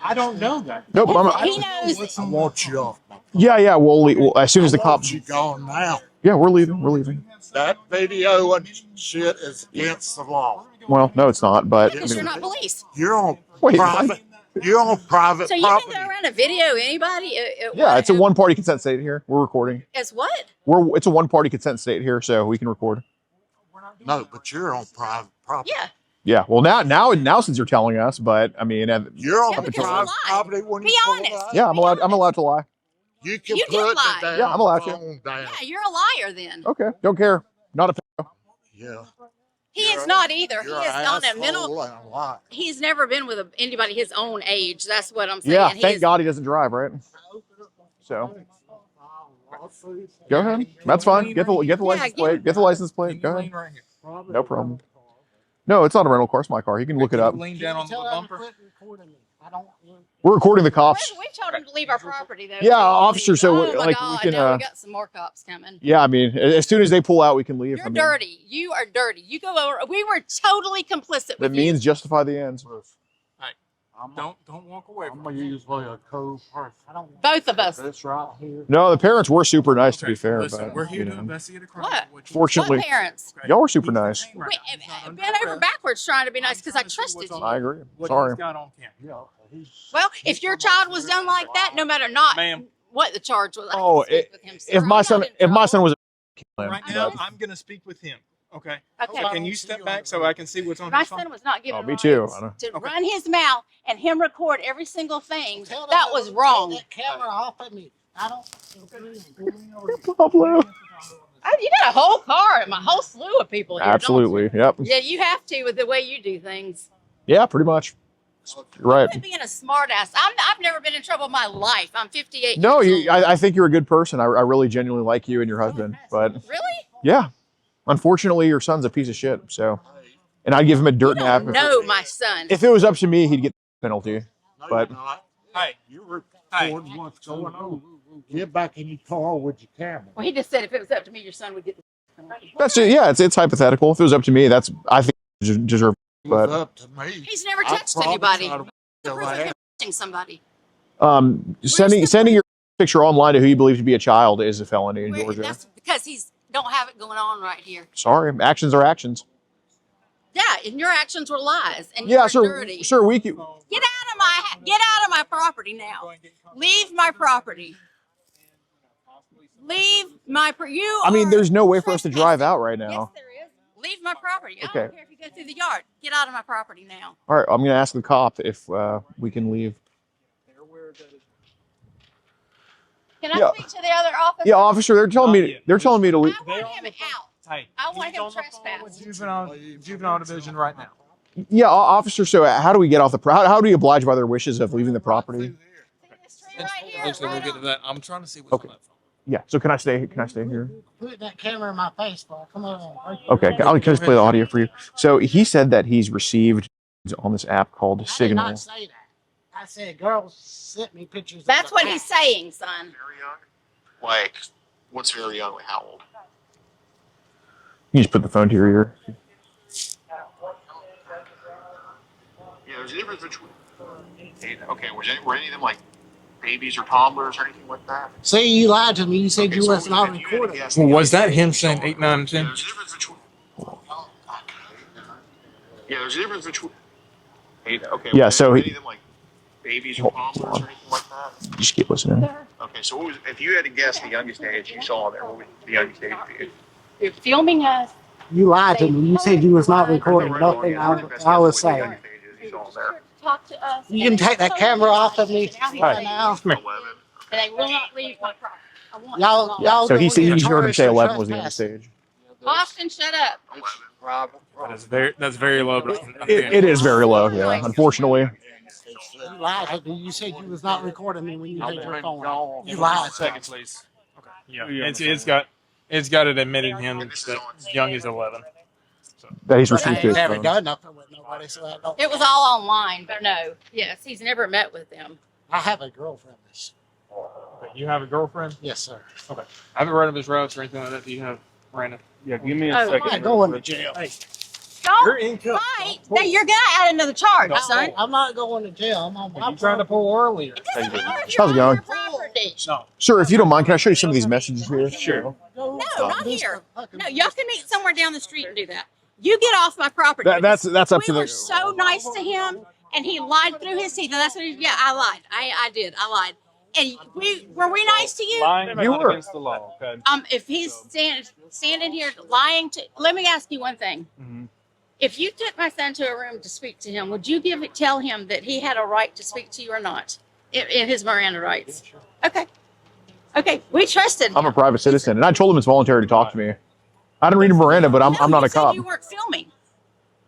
[SPEAKER 4] I don't know that.
[SPEAKER 5] nope.
[SPEAKER 8] He knows.
[SPEAKER 6] I want you off my property.
[SPEAKER 5] Yeah. We'll leave. As soon as the
[SPEAKER 6] I want
[SPEAKER 5] cops.
[SPEAKER 6] you gone now.
[SPEAKER 5] Yeah, we're leaving. We're leaving.
[SPEAKER 6] That video and shit is against the law.
[SPEAKER 5] Well, no, it's not. But
[SPEAKER 8] Because you're not police.
[SPEAKER 6] You're on
[SPEAKER 5] Wait,
[SPEAKER 6] private. You're on private
[SPEAKER 8] So you
[SPEAKER 6] property.
[SPEAKER 8] can go around and video anybody?
[SPEAKER 5] yeah, it's a one-party consent state here. We're recording.
[SPEAKER 8] As what?
[SPEAKER 5] It's a one-party consent state here, so we can record.
[SPEAKER 6] No, but you're on private property.
[SPEAKER 8] Yeah.
[SPEAKER 5] Yeah. Well, now since you're telling us, but I mean,
[SPEAKER 6] You're on
[SPEAKER 8] Yeah, because you
[SPEAKER 6] private
[SPEAKER 8] lied.
[SPEAKER 6] property when
[SPEAKER 8] Be
[SPEAKER 6] you pull
[SPEAKER 8] honest.
[SPEAKER 6] up.
[SPEAKER 5] yeah, I'm allowed to lie.
[SPEAKER 6] You can
[SPEAKER 8] You did
[SPEAKER 6] put
[SPEAKER 8] lie.
[SPEAKER 6] the damn
[SPEAKER 5] Yeah, I'm allowed to.
[SPEAKER 6] phone down.
[SPEAKER 8] Yeah, you're a liar then.
[SPEAKER 5] Okay, don't care. Not a.
[SPEAKER 6] Yeah.
[SPEAKER 8] He
[SPEAKER 6] You're
[SPEAKER 8] is
[SPEAKER 6] a-
[SPEAKER 8] not either. He
[SPEAKER 6] You're
[SPEAKER 8] is
[SPEAKER 6] an
[SPEAKER 8] not a
[SPEAKER 6] asshole
[SPEAKER 8] mental.
[SPEAKER 6] and a liar.
[SPEAKER 8] He's never been with anybody his own age. That's what I'm saying.
[SPEAKER 5] Yeah,
[SPEAKER 8] He
[SPEAKER 5] thank
[SPEAKER 8] is-
[SPEAKER 5] God he doesn't drive, right? So go ahead. That's fine. Get the license plate. Get the license plate. Go ahead.
[SPEAKER 4] Right here.
[SPEAKER 5] No problem. No, it's not a rental car. It's my car. You can look it up.
[SPEAKER 4] Lean down on the
[SPEAKER 7] Tell them to
[SPEAKER 4] bumper.
[SPEAKER 7] quit recording me. I don't.
[SPEAKER 5] We're recording the cops.
[SPEAKER 8] We told him to leave our property though.
[SPEAKER 5] Yeah, officer, so,
[SPEAKER 8] oh my
[SPEAKER 5] like, we
[SPEAKER 8] God,
[SPEAKER 5] can,
[SPEAKER 8] no, we got some more cops coming.
[SPEAKER 5] Yeah, I mean, as soon as they pull out, we can leave.
[SPEAKER 8] You're
[SPEAKER 5] I mean,
[SPEAKER 8] dirty. You are dirty. You go over. We were totally complicit
[SPEAKER 5] the
[SPEAKER 8] with you.
[SPEAKER 5] means justify the ends.
[SPEAKER 4] Don't walk away
[SPEAKER 6] I'm
[SPEAKER 4] from
[SPEAKER 6] gonna
[SPEAKER 4] it.
[SPEAKER 6] usually a cool person.
[SPEAKER 8] Both of us.
[SPEAKER 6] This right here.
[SPEAKER 5] No, the parents were super nice, to be fair,
[SPEAKER 4] Listen,
[SPEAKER 5] but
[SPEAKER 4] we're here
[SPEAKER 5] you
[SPEAKER 4] to
[SPEAKER 5] know,
[SPEAKER 4] investigate a crime.
[SPEAKER 8] What?
[SPEAKER 5] fortunately,
[SPEAKER 8] What parents?
[SPEAKER 5] y'all were super nice.
[SPEAKER 4] Right
[SPEAKER 8] We,
[SPEAKER 4] now. He's not under
[SPEAKER 8] bent over
[SPEAKER 4] arrest.
[SPEAKER 8] backwards trying to be nice because I
[SPEAKER 4] I'm trying to see
[SPEAKER 8] trusted
[SPEAKER 4] what's
[SPEAKER 8] you.
[SPEAKER 5] I agree.
[SPEAKER 4] What
[SPEAKER 5] Sorry.
[SPEAKER 4] he's got on camera.
[SPEAKER 6] Yeah.
[SPEAKER 8] Well, if your child was done like that, no matter not
[SPEAKER 4] Ma'am.
[SPEAKER 8] what the charge was, I
[SPEAKER 5] Oh,
[SPEAKER 8] can speak with him, sir.
[SPEAKER 5] if my
[SPEAKER 8] I'm
[SPEAKER 5] son,
[SPEAKER 8] not in
[SPEAKER 5] if my son
[SPEAKER 8] trouble.
[SPEAKER 5] was, a
[SPEAKER 4] Right
[SPEAKER 8] I'm
[SPEAKER 4] now,
[SPEAKER 8] just-
[SPEAKER 4] I'm gonna speak with him. Okay.
[SPEAKER 8] Okay.
[SPEAKER 4] So can you step back so I can see what's on
[SPEAKER 8] My
[SPEAKER 4] his phone?
[SPEAKER 8] son was not given
[SPEAKER 5] Oh, me too. I know.
[SPEAKER 8] rights to
[SPEAKER 4] Okay.
[SPEAKER 8] run his mouth and him record every single thing.
[SPEAKER 7] Tell
[SPEAKER 8] That
[SPEAKER 7] them
[SPEAKER 8] was
[SPEAKER 7] to
[SPEAKER 8] wrong.
[SPEAKER 7] Take that camera off of me. I don't.
[SPEAKER 5] Pablo.
[SPEAKER 8] You got a whole car, a whole slew of people here.
[SPEAKER 5] Absolutely.
[SPEAKER 8] Don't you?
[SPEAKER 5] Yep.
[SPEAKER 8] Yeah, you have to with the way you do things.
[SPEAKER 5] Yeah, pretty much. You're right.
[SPEAKER 8] Quit being a smart ass. I've never been in trouble in my life. I'm 58
[SPEAKER 5] No,
[SPEAKER 8] years old.
[SPEAKER 5] I think you're a good person. I really genuinely like you and your husband. But
[SPEAKER 8] Really?
[SPEAKER 5] yeah, unfortunately, your son's a piece of shit. So, and I'd give him a dirt
[SPEAKER 8] You
[SPEAKER 5] nap.
[SPEAKER 8] don't know my son.
[SPEAKER 5] If it was up to me, he'd get the penalty. But
[SPEAKER 4] Hey.
[SPEAKER 6] You're recording what's going on. Get back in your car with your camera.
[SPEAKER 8] Well, he just said if it was up to me, your son would get the penalty.
[SPEAKER 5] that's it. Yeah, it's hypothetical. If it was up to me, I think deserve.
[SPEAKER 6] It was
[SPEAKER 5] But
[SPEAKER 6] up to me.
[SPEAKER 8] He's never
[SPEAKER 6] I'd
[SPEAKER 8] touched
[SPEAKER 6] probably
[SPEAKER 8] anybody.
[SPEAKER 6] try to
[SPEAKER 8] The proof of him touching somebody.
[SPEAKER 5] sending your picture online to who you believe to be a child is a felony in Georgia.
[SPEAKER 8] That's because he's don't have it going on right here.
[SPEAKER 5] Sorry, actions are actions.
[SPEAKER 8] Yeah, and your actions were lies, and
[SPEAKER 5] Yeah,
[SPEAKER 8] you're
[SPEAKER 5] sure,
[SPEAKER 8] dirty.
[SPEAKER 5] sure. We could.
[SPEAKER 8] Get out of my property now. Leave my property. Leave my you.
[SPEAKER 5] I mean,
[SPEAKER 8] are
[SPEAKER 5] there's no way for us to drive
[SPEAKER 8] trespassing.
[SPEAKER 5] out right
[SPEAKER 8] Yes,
[SPEAKER 5] now.
[SPEAKER 8] there is. Leave my property. I
[SPEAKER 5] Okay.
[SPEAKER 8] don't care if you go through the yard. Get out of my property now.
[SPEAKER 5] All right, I'm gonna ask the cop if we can leave.
[SPEAKER 8] Can I
[SPEAKER 5] Yeah.
[SPEAKER 8] speak to the other officer?
[SPEAKER 5] Yeah, officer, they're telling me to leave.
[SPEAKER 8] I want him out.
[SPEAKER 4] Hey.
[SPEAKER 8] I want
[SPEAKER 4] he's
[SPEAKER 8] him
[SPEAKER 4] on the phone with
[SPEAKER 8] trespassed.
[SPEAKER 4] juvenile division right now.
[SPEAKER 5] Yeah, officer. So how do we get off the? How do we oblige by their wishes of leaving the property?
[SPEAKER 8] See this tree right here?
[SPEAKER 4] Eventually, we'll
[SPEAKER 8] Right
[SPEAKER 4] get to
[SPEAKER 8] on.
[SPEAKER 4] that. I'm trying to see what's
[SPEAKER 5] Okay.
[SPEAKER 4] on that phone.
[SPEAKER 5] Yeah. So can I stay? Can I stay here?
[SPEAKER 7] Put that camera in my face, boy. Come on.
[SPEAKER 5] Okay. I'll just play the audio for you. So he said that he's received on this app called
[SPEAKER 7] I did
[SPEAKER 5] Signal.
[SPEAKER 7] not say that. I said girls sent me pictures.
[SPEAKER 8] That's
[SPEAKER 7] of
[SPEAKER 8] what
[SPEAKER 7] the
[SPEAKER 8] he's
[SPEAKER 7] cat.
[SPEAKER 8] saying, son.
[SPEAKER 10] Very young? Like, what's very young? Like, how old?
[SPEAKER 5] You just put the phone to your ear.
[SPEAKER 10] Yeah, there's a difference between. Okay, were any of them like babies or toddlers or anything like that?
[SPEAKER 7] See, you lied to me. You said
[SPEAKER 10] Okay,
[SPEAKER 7] you
[SPEAKER 10] so
[SPEAKER 7] was not
[SPEAKER 10] if you had to
[SPEAKER 7] recording.
[SPEAKER 10] guess
[SPEAKER 4] Well,
[SPEAKER 10] the
[SPEAKER 4] was that
[SPEAKER 10] youngest
[SPEAKER 4] him
[SPEAKER 10] age
[SPEAKER 4] saying
[SPEAKER 10] you saw
[SPEAKER 4] 8, 9, and
[SPEAKER 10] them,
[SPEAKER 4] 10?
[SPEAKER 10] There's a difference between. Yeah, there's a difference between. Okay.
[SPEAKER 5] Yeah,
[SPEAKER 10] was
[SPEAKER 5] so
[SPEAKER 10] any
[SPEAKER 5] he-
[SPEAKER 10] of them like babies or toddlers or anything like that?
[SPEAKER 5] Just keep listening.
[SPEAKER 10] Okay, so what was if you had to guess the youngest age you saw there? What would the youngest age be?
[SPEAKER 8] You're filming us.
[SPEAKER 7] You lied to me. You said you was not recording
[SPEAKER 10] Right along,
[SPEAKER 7] nothing
[SPEAKER 10] yeah,
[SPEAKER 7] I
[SPEAKER 10] that's
[SPEAKER 7] was
[SPEAKER 10] what the
[SPEAKER 7] saying.
[SPEAKER 10] youngest age is you saw there.
[SPEAKER 8] Talk to us.
[SPEAKER 7] You can take that camera off of me right now.
[SPEAKER 10] 11.
[SPEAKER 8] And they will not leave my property. I want
[SPEAKER 7] Y'all,
[SPEAKER 8] them
[SPEAKER 7] y'all.
[SPEAKER 5] So he
[SPEAKER 7] gonna
[SPEAKER 5] said
[SPEAKER 7] get
[SPEAKER 5] you heard him
[SPEAKER 7] charged
[SPEAKER 5] say
[SPEAKER 7] for
[SPEAKER 5] 11 was the
[SPEAKER 7] trespassing.
[SPEAKER 5] youngest age.
[SPEAKER 8] Austin, shut up.
[SPEAKER 10] 11.
[SPEAKER 4] That's very low. But
[SPEAKER 5] It is very low. Yeah, unfortunately.
[SPEAKER 7] You lied to me. You said you was not recording me when you had your phone on. You
[SPEAKER 4] Give me
[SPEAKER 7] lied.
[SPEAKER 4] 1 second, please. Okay. Yeah, it's got it admitted him that young is 11.
[SPEAKER 5] That he's
[SPEAKER 7] I
[SPEAKER 5] received
[SPEAKER 7] ain't
[SPEAKER 5] his
[SPEAKER 7] never
[SPEAKER 5] phone.
[SPEAKER 7] done nothing with nobody, so I don't.
[SPEAKER 8] It was all online, but no. Yes, he's never met with them.
[SPEAKER 7] I have a girlfriend.
[SPEAKER 4] You have a girlfriend?
[SPEAKER 7] Yes, sir.
[SPEAKER 4] Okay. I haven't read of his routes or anything like that. Do you have, Brandon?
[SPEAKER 11] Yeah, give me
[SPEAKER 8] Oh,
[SPEAKER 11] a
[SPEAKER 7] I'm
[SPEAKER 11] second.
[SPEAKER 7] not going to jail.
[SPEAKER 4] You're
[SPEAKER 8] Don't
[SPEAKER 4] in custody.
[SPEAKER 8] fight. No, you're gonna add another charge, son.
[SPEAKER 7] I'm not going to jail. I'm on my
[SPEAKER 4] You trying to pull earlier?
[SPEAKER 8] It doesn't matter if
[SPEAKER 5] How's it
[SPEAKER 8] you're on
[SPEAKER 5] going?
[SPEAKER 8] your property.
[SPEAKER 4] No.
[SPEAKER 5] Sir, if you don't mind, can I show you some of these messages here?
[SPEAKER 4] Sure.
[SPEAKER 8] No, not here. No, y'all can meet somewhere down the street and do that. You get off my property.
[SPEAKER 5] That's up to
[SPEAKER 8] We were
[SPEAKER 5] the.
[SPEAKER 8] so nice to him, and he lied through his teeth. And that's what he, yeah, I lied. I did. I lied. And were we nice to you?
[SPEAKER 11] Lying
[SPEAKER 5] You were.
[SPEAKER 11] against the law. Okay.
[SPEAKER 8] If he's standing here lying to, let me ask you one thing.
[SPEAKER 11] Mhm.
[SPEAKER 8] If you took my son to a room to speak to him, would you tell him that he had a right to speak to you or not? In his Miranda rights. Okay. Okay. We trusted him.
[SPEAKER 5] I'm a private citizen, and I told him it's voluntary to talk to me. I didn't read Miranda, but I'm
[SPEAKER 8] No,
[SPEAKER 5] not
[SPEAKER 8] you
[SPEAKER 5] a
[SPEAKER 8] said
[SPEAKER 5] cop.
[SPEAKER 8] You weren't filming.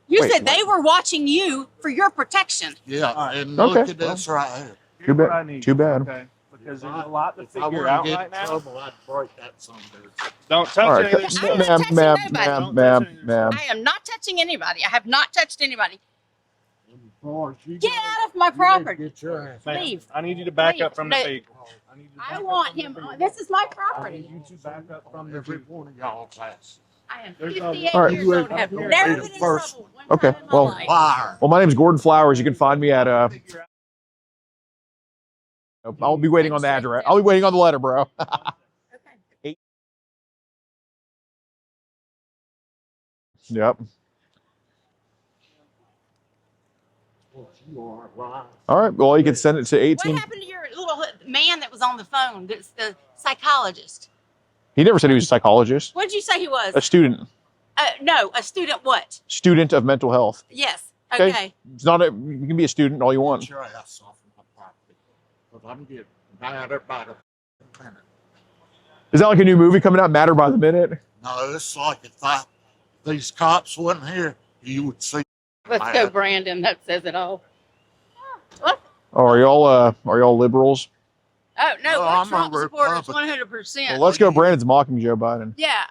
[SPEAKER 8] You
[SPEAKER 5] Wait,
[SPEAKER 8] said they were watching you for your protection.
[SPEAKER 6] Yeah, and look
[SPEAKER 5] Okay.
[SPEAKER 6] at this right here.
[SPEAKER 5] Too
[SPEAKER 11] Here's what I
[SPEAKER 5] bad.
[SPEAKER 11] need,
[SPEAKER 5] Too bad.
[SPEAKER 11] Okay. Because there's a lot to
[SPEAKER 6] If I
[SPEAKER 11] figure
[SPEAKER 6] were to
[SPEAKER 11] out
[SPEAKER 6] get
[SPEAKER 11] right
[SPEAKER 6] in
[SPEAKER 11] now.
[SPEAKER 6] trouble, I'd break that son of a bitch.
[SPEAKER 11] Don't touch
[SPEAKER 5] All right,
[SPEAKER 11] any of this
[SPEAKER 8] I'm not
[SPEAKER 11] stuff.
[SPEAKER 8] touching nobody.
[SPEAKER 5] ma'am.
[SPEAKER 8] I am not touching anybody. I have not touched anybody.
[SPEAKER 6] Boy, you
[SPEAKER 8] Get
[SPEAKER 6] gotta-
[SPEAKER 8] out of my
[SPEAKER 6] you gotta
[SPEAKER 8] property.
[SPEAKER 6] Get your ass.
[SPEAKER 11] Ma'am,
[SPEAKER 8] Leave.
[SPEAKER 11] I need you to back up from the
[SPEAKER 8] No.
[SPEAKER 11] vehicle. I need you to
[SPEAKER 8] I
[SPEAKER 11] back up
[SPEAKER 8] want
[SPEAKER 11] from the
[SPEAKER 8] him.
[SPEAKER 11] vehicle.
[SPEAKER 8] This is my
[SPEAKER 11] I
[SPEAKER 8] property.
[SPEAKER 11] need you to back up from the
[SPEAKER 6] Every
[SPEAKER 11] vehicle.
[SPEAKER 6] one of y'all class.
[SPEAKER 8] I am
[SPEAKER 11] There's
[SPEAKER 8] 58
[SPEAKER 5] All right.
[SPEAKER 8] years old and have never been in trouble one
[SPEAKER 5] Okay,
[SPEAKER 8] time in my
[SPEAKER 5] well,
[SPEAKER 8] life.
[SPEAKER 6] Liar.
[SPEAKER 5] Well, my name's Gordon Flowers. You can find me at I'll be waiting on the address. I'll be waiting on the letter, bro.
[SPEAKER 8] Okay.
[SPEAKER 5] Yep.
[SPEAKER 6] You are lying.
[SPEAKER 5] All right. Well, you can send it to
[SPEAKER 8] What
[SPEAKER 5] 18.
[SPEAKER 8] happened to your little man that was on the phone? That's the psychologist.
[SPEAKER 5] He never said he was a psychologist.
[SPEAKER 8] What did you say he was?
[SPEAKER 5] A student.
[SPEAKER 8] No, a student. What?
[SPEAKER 5] Student of mental health.
[SPEAKER 8] Yes.
[SPEAKER 5] Okay.
[SPEAKER 8] Okay.
[SPEAKER 5] It's not a. You can be a student all you want.
[SPEAKER 6] Get your ass off of my property. But I'm getting madder by the minute.
[SPEAKER 5] Is that like a new movie coming out, Matter by the Minute?
[SPEAKER 6] No, it's like if these cops wasn't here, you would see.
[SPEAKER 8] Let's go, Brandon. That says it all. What?
[SPEAKER 5] Oh, are y'all liberals?
[SPEAKER 8] Oh no,
[SPEAKER 6] No,
[SPEAKER 8] we're
[SPEAKER 6] I'm a
[SPEAKER 8] Trump supporters,
[SPEAKER 6] Republican.
[SPEAKER 8] 100%.
[SPEAKER 5] Well, let's go. Brandon's mocking Joe Biden.
[SPEAKER 8] Yeah,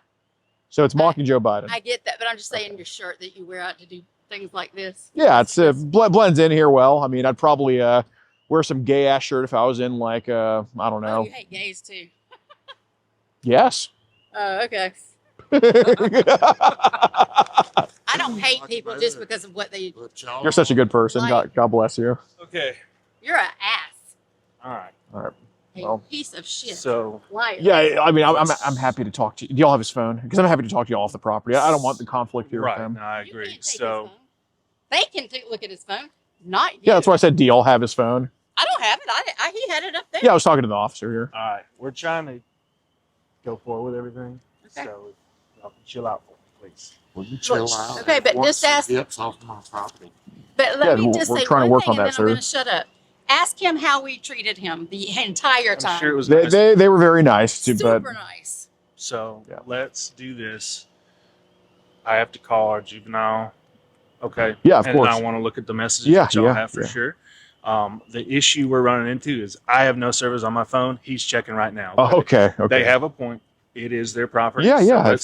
[SPEAKER 5] So it's mocking Joe Biden.
[SPEAKER 8] I get that, but I'm just saying your shirt that you wear out to do things like this.
[SPEAKER 5] Yeah, it's blends in here well. I mean, I'd probably wear some gay ass shirt if I was in like I don't
[SPEAKER 8] Oh,
[SPEAKER 5] know.
[SPEAKER 8] you hate gays too.
[SPEAKER 5] Yes.
[SPEAKER 8] Oh, okay.
[SPEAKER 5] You're
[SPEAKER 8] I don't hate people just because of what they.
[SPEAKER 5] such a good person. God bless you.
[SPEAKER 4] Okay.
[SPEAKER 8] You're an ass.
[SPEAKER 4] All right.
[SPEAKER 5] All right.
[SPEAKER 8] A
[SPEAKER 5] Well,
[SPEAKER 8] piece of shit.
[SPEAKER 4] So
[SPEAKER 8] Liar.
[SPEAKER 5] yeah, I mean, I'm happy to talk to you. Do y'all have his phone? Because I'm happy to talk to y'all off the property. I don't want the conflict here
[SPEAKER 4] right,
[SPEAKER 5] with him.
[SPEAKER 4] no, I
[SPEAKER 8] You
[SPEAKER 4] agree.
[SPEAKER 8] can't take his
[SPEAKER 4] So
[SPEAKER 8] phone. They can look at his phone. Not you.
[SPEAKER 5] Yeah, that's why I said, do y'all have his phone?
[SPEAKER 8] I don't have it. He had it up there.
[SPEAKER 5] Yeah, I was talking to the officer here.
[SPEAKER 11] All right, we're trying to go forward with everything.
[SPEAKER 8] Okay.
[SPEAKER 11] So y'all can chill out for me, please.
[SPEAKER 6] Will you chill out?
[SPEAKER 8] Okay, but
[SPEAKER 6] Once
[SPEAKER 8] just ask-
[SPEAKER 6] he gets off my property.
[SPEAKER 8] But let
[SPEAKER 5] Yeah,
[SPEAKER 8] me just
[SPEAKER 5] we're
[SPEAKER 8] say
[SPEAKER 5] trying to
[SPEAKER 8] one
[SPEAKER 5] work
[SPEAKER 8] thing,
[SPEAKER 5] on
[SPEAKER 8] and
[SPEAKER 5] that,
[SPEAKER 8] then I'm going
[SPEAKER 5] sir.
[SPEAKER 8] to shut up. Ask him how we treated him the entire time.
[SPEAKER 11] I'm sure it was
[SPEAKER 5] They,
[SPEAKER 11] nice.
[SPEAKER 5] they were very nice, to, but
[SPEAKER 8] Super nice.
[SPEAKER 11] So
[SPEAKER 5] Yeah.
[SPEAKER 11] let's do this. I have to call our juvenile. Okay.
[SPEAKER 5] Yeah, of
[SPEAKER 11] and
[SPEAKER 5] course.
[SPEAKER 11] I want to look at the messages
[SPEAKER 5] Yeah,
[SPEAKER 11] that y'all
[SPEAKER 5] yeah,
[SPEAKER 11] have for
[SPEAKER 5] yeah.
[SPEAKER 11] sure. The issue we're running into is I have no service on my phone. He's checking right now.
[SPEAKER 5] oh, okay.
[SPEAKER 11] They have a point. It is their property.
[SPEAKER 5] Yeah, yeah,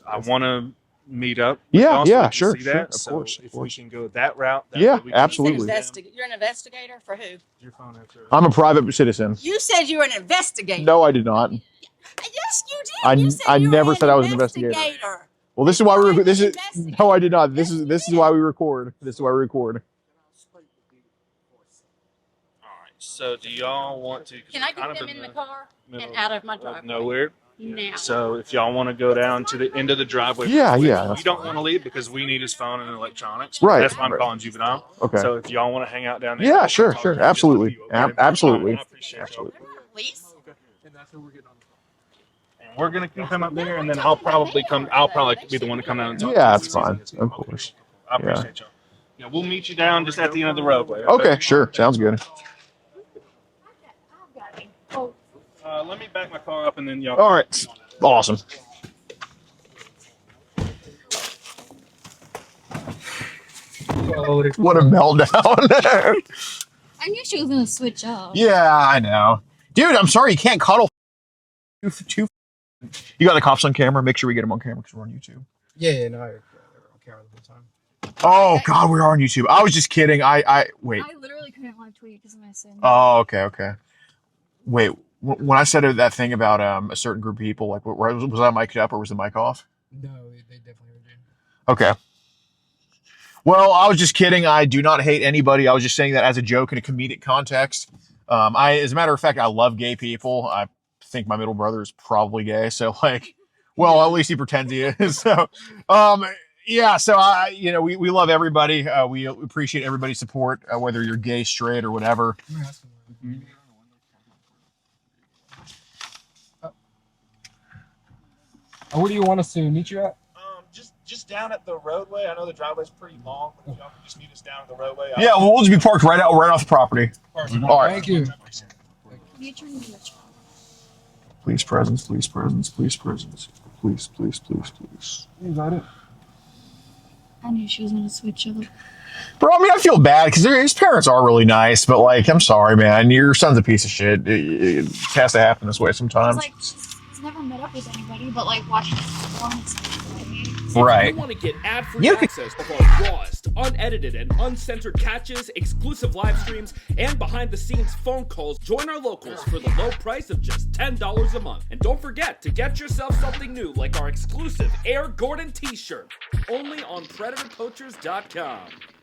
[SPEAKER 11] I want to meet up. with
[SPEAKER 5] Yeah,
[SPEAKER 11] y'all so
[SPEAKER 5] yeah,
[SPEAKER 11] we can
[SPEAKER 5] sure,
[SPEAKER 11] see
[SPEAKER 5] sure,
[SPEAKER 11] that.
[SPEAKER 5] of
[SPEAKER 11] So
[SPEAKER 5] course, of
[SPEAKER 11] if
[SPEAKER 5] course.
[SPEAKER 11] we can go that route, that
[SPEAKER 5] Yeah,
[SPEAKER 11] way we can-
[SPEAKER 5] absolutely.
[SPEAKER 8] You're an investigator for who?
[SPEAKER 11] Your phone has service.
[SPEAKER 5] I'm a private citizen.
[SPEAKER 8] You said you were an investigator.
[SPEAKER 5] No, I did not.
[SPEAKER 8] Yes, you did.
[SPEAKER 5] I-
[SPEAKER 8] You said
[SPEAKER 5] I
[SPEAKER 8] you were
[SPEAKER 5] never
[SPEAKER 8] an
[SPEAKER 5] said I was an investigator.
[SPEAKER 8] investigator.
[SPEAKER 5] Well, this is why we. This is
[SPEAKER 8] Investigate.
[SPEAKER 5] no, I did not. This
[SPEAKER 8] Yes,
[SPEAKER 5] is
[SPEAKER 8] you
[SPEAKER 5] this is
[SPEAKER 8] did.
[SPEAKER 5] why we record. This is why we record.
[SPEAKER 11] All right. So do y'all want to? 'cause
[SPEAKER 8] Can
[SPEAKER 11] we're
[SPEAKER 8] I
[SPEAKER 11] kind
[SPEAKER 8] get
[SPEAKER 11] of
[SPEAKER 8] them in the
[SPEAKER 11] the
[SPEAKER 8] car
[SPEAKER 11] middle
[SPEAKER 8] and out of my
[SPEAKER 11] of
[SPEAKER 8] driveway?
[SPEAKER 11] nowhere.
[SPEAKER 8] Now.
[SPEAKER 11] So if y'all want to go down to the end of the driveway,
[SPEAKER 5] Yeah,
[SPEAKER 11] real quick,
[SPEAKER 5] yeah, that's
[SPEAKER 11] You don't want to leave because we need his phone and electronics.
[SPEAKER 5] Right,
[SPEAKER 11] That's why I'm
[SPEAKER 5] right.
[SPEAKER 11] calling juvenile.
[SPEAKER 5] Okay.
[SPEAKER 11] So if y'all want to hang out down there,
[SPEAKER 5] Yeah,
[SPEAKER 11] I'll
[SPEAKER 5] sure,
[SPEAKER 11] talk
[SPEAKER 5] sure,
[SPEAKER 11] to you, just
[SPEAKER 5] absolutely.
[SPEAKER 11] with you, okay?
[SPEAKER 5] Absolutely.
[SPEAKER 11] I appreciate y'all.
[SPEAKER 5] Absolutely.
[SPEAKER 8] Please.
[SPEAKER 11] And that's who we're getting on the phone. And we're gonna keep him up there, and then I'll probably be the one to come down and talk.
[SPEAKER 5] Yeah,
[SPEAKER 11] to
[SPEAKER 5] that's
[SPEAKER 11] you.
[SPEAKER 5] fine. Of course.
[SPEAKER 11] I appreciate y'all. Yeah, we'll meet you down just at the end of the roadway.
[SPEAKER 5] Okay, sure. Sounds good.
[SPEAKER 11] Let me back my car up, and then y'all.
[SPEAKER 5] All right. Awesome. What a meltdown.
[SPEAKER 12] I knew she was gonna switch up.
[SPEAKER 5] Yeah, I know. Dude, I'm sorry you can't cuddle. You got the cops on camera? Make sure we get them on camera because we're on YouTube.
[SPEAKER 13] Yeah, no, I camera the whole time.
[SPEAKER 5] Oh, God, we're on YouTube. I was just kidding. Wait.
[SPEAKER 12] I literally couldn't live tweet because of my son.
[SPEAKER 5] Oh, okay. Wait, when I said that thing about a certain group of people, like, was I mic'd up or was the mic off?
[SPEAKER 13] No, they definitely heard you.
[SPEAKER 5] Okay. Well, I was just kidding. I do not hate anybody. I was just saying that as a joke in a comedic context. As a matter of fact, I love gay people. I think my middle brother is probably gay. So, like, well, at least he pretends he is. So, yeah. So, we love everybody. We appreciate everybody's support, whether you're gay, straight, or whatever.
[SPEAKER 13] Where do you want us to meet you at?
[SPEAKER 11] Just down at the roadway. I know the driveway's pretty long, but if y'all can just meet us down at the roadway.
[SPEAKER 5] Yeah, we'll just be parked right off the property. All right.
[SPEAKER 13] Thank you.
[SPEAKER 12] You turn into a child.
[SPEAKER 5] Please presence. Please.
[SPEAKER 13] Is that it?
[SPEAKER 12] I knew she was gonna switch up.
[SPEAKER 5] Bro, I mean, I feel bad because his parents are really nice, but, like, I'm sorry, man. Your son's a piece of shit. It has to happen this way sometimes.
[SPEAKER 12] It's like she's never met up with anybody, but like watching it perform and stuff.
[SPEAKER 1] If you want to get ad-free access of our rawest, unedited, and uncensored catches, exclusive live streams, and behind-the-scenes phone calls, join our locals for the low price of just $10 a month. And don't forget to get yourself something new like our exclusive Air Gordon t-shirt, only on PredatorPoachers.com.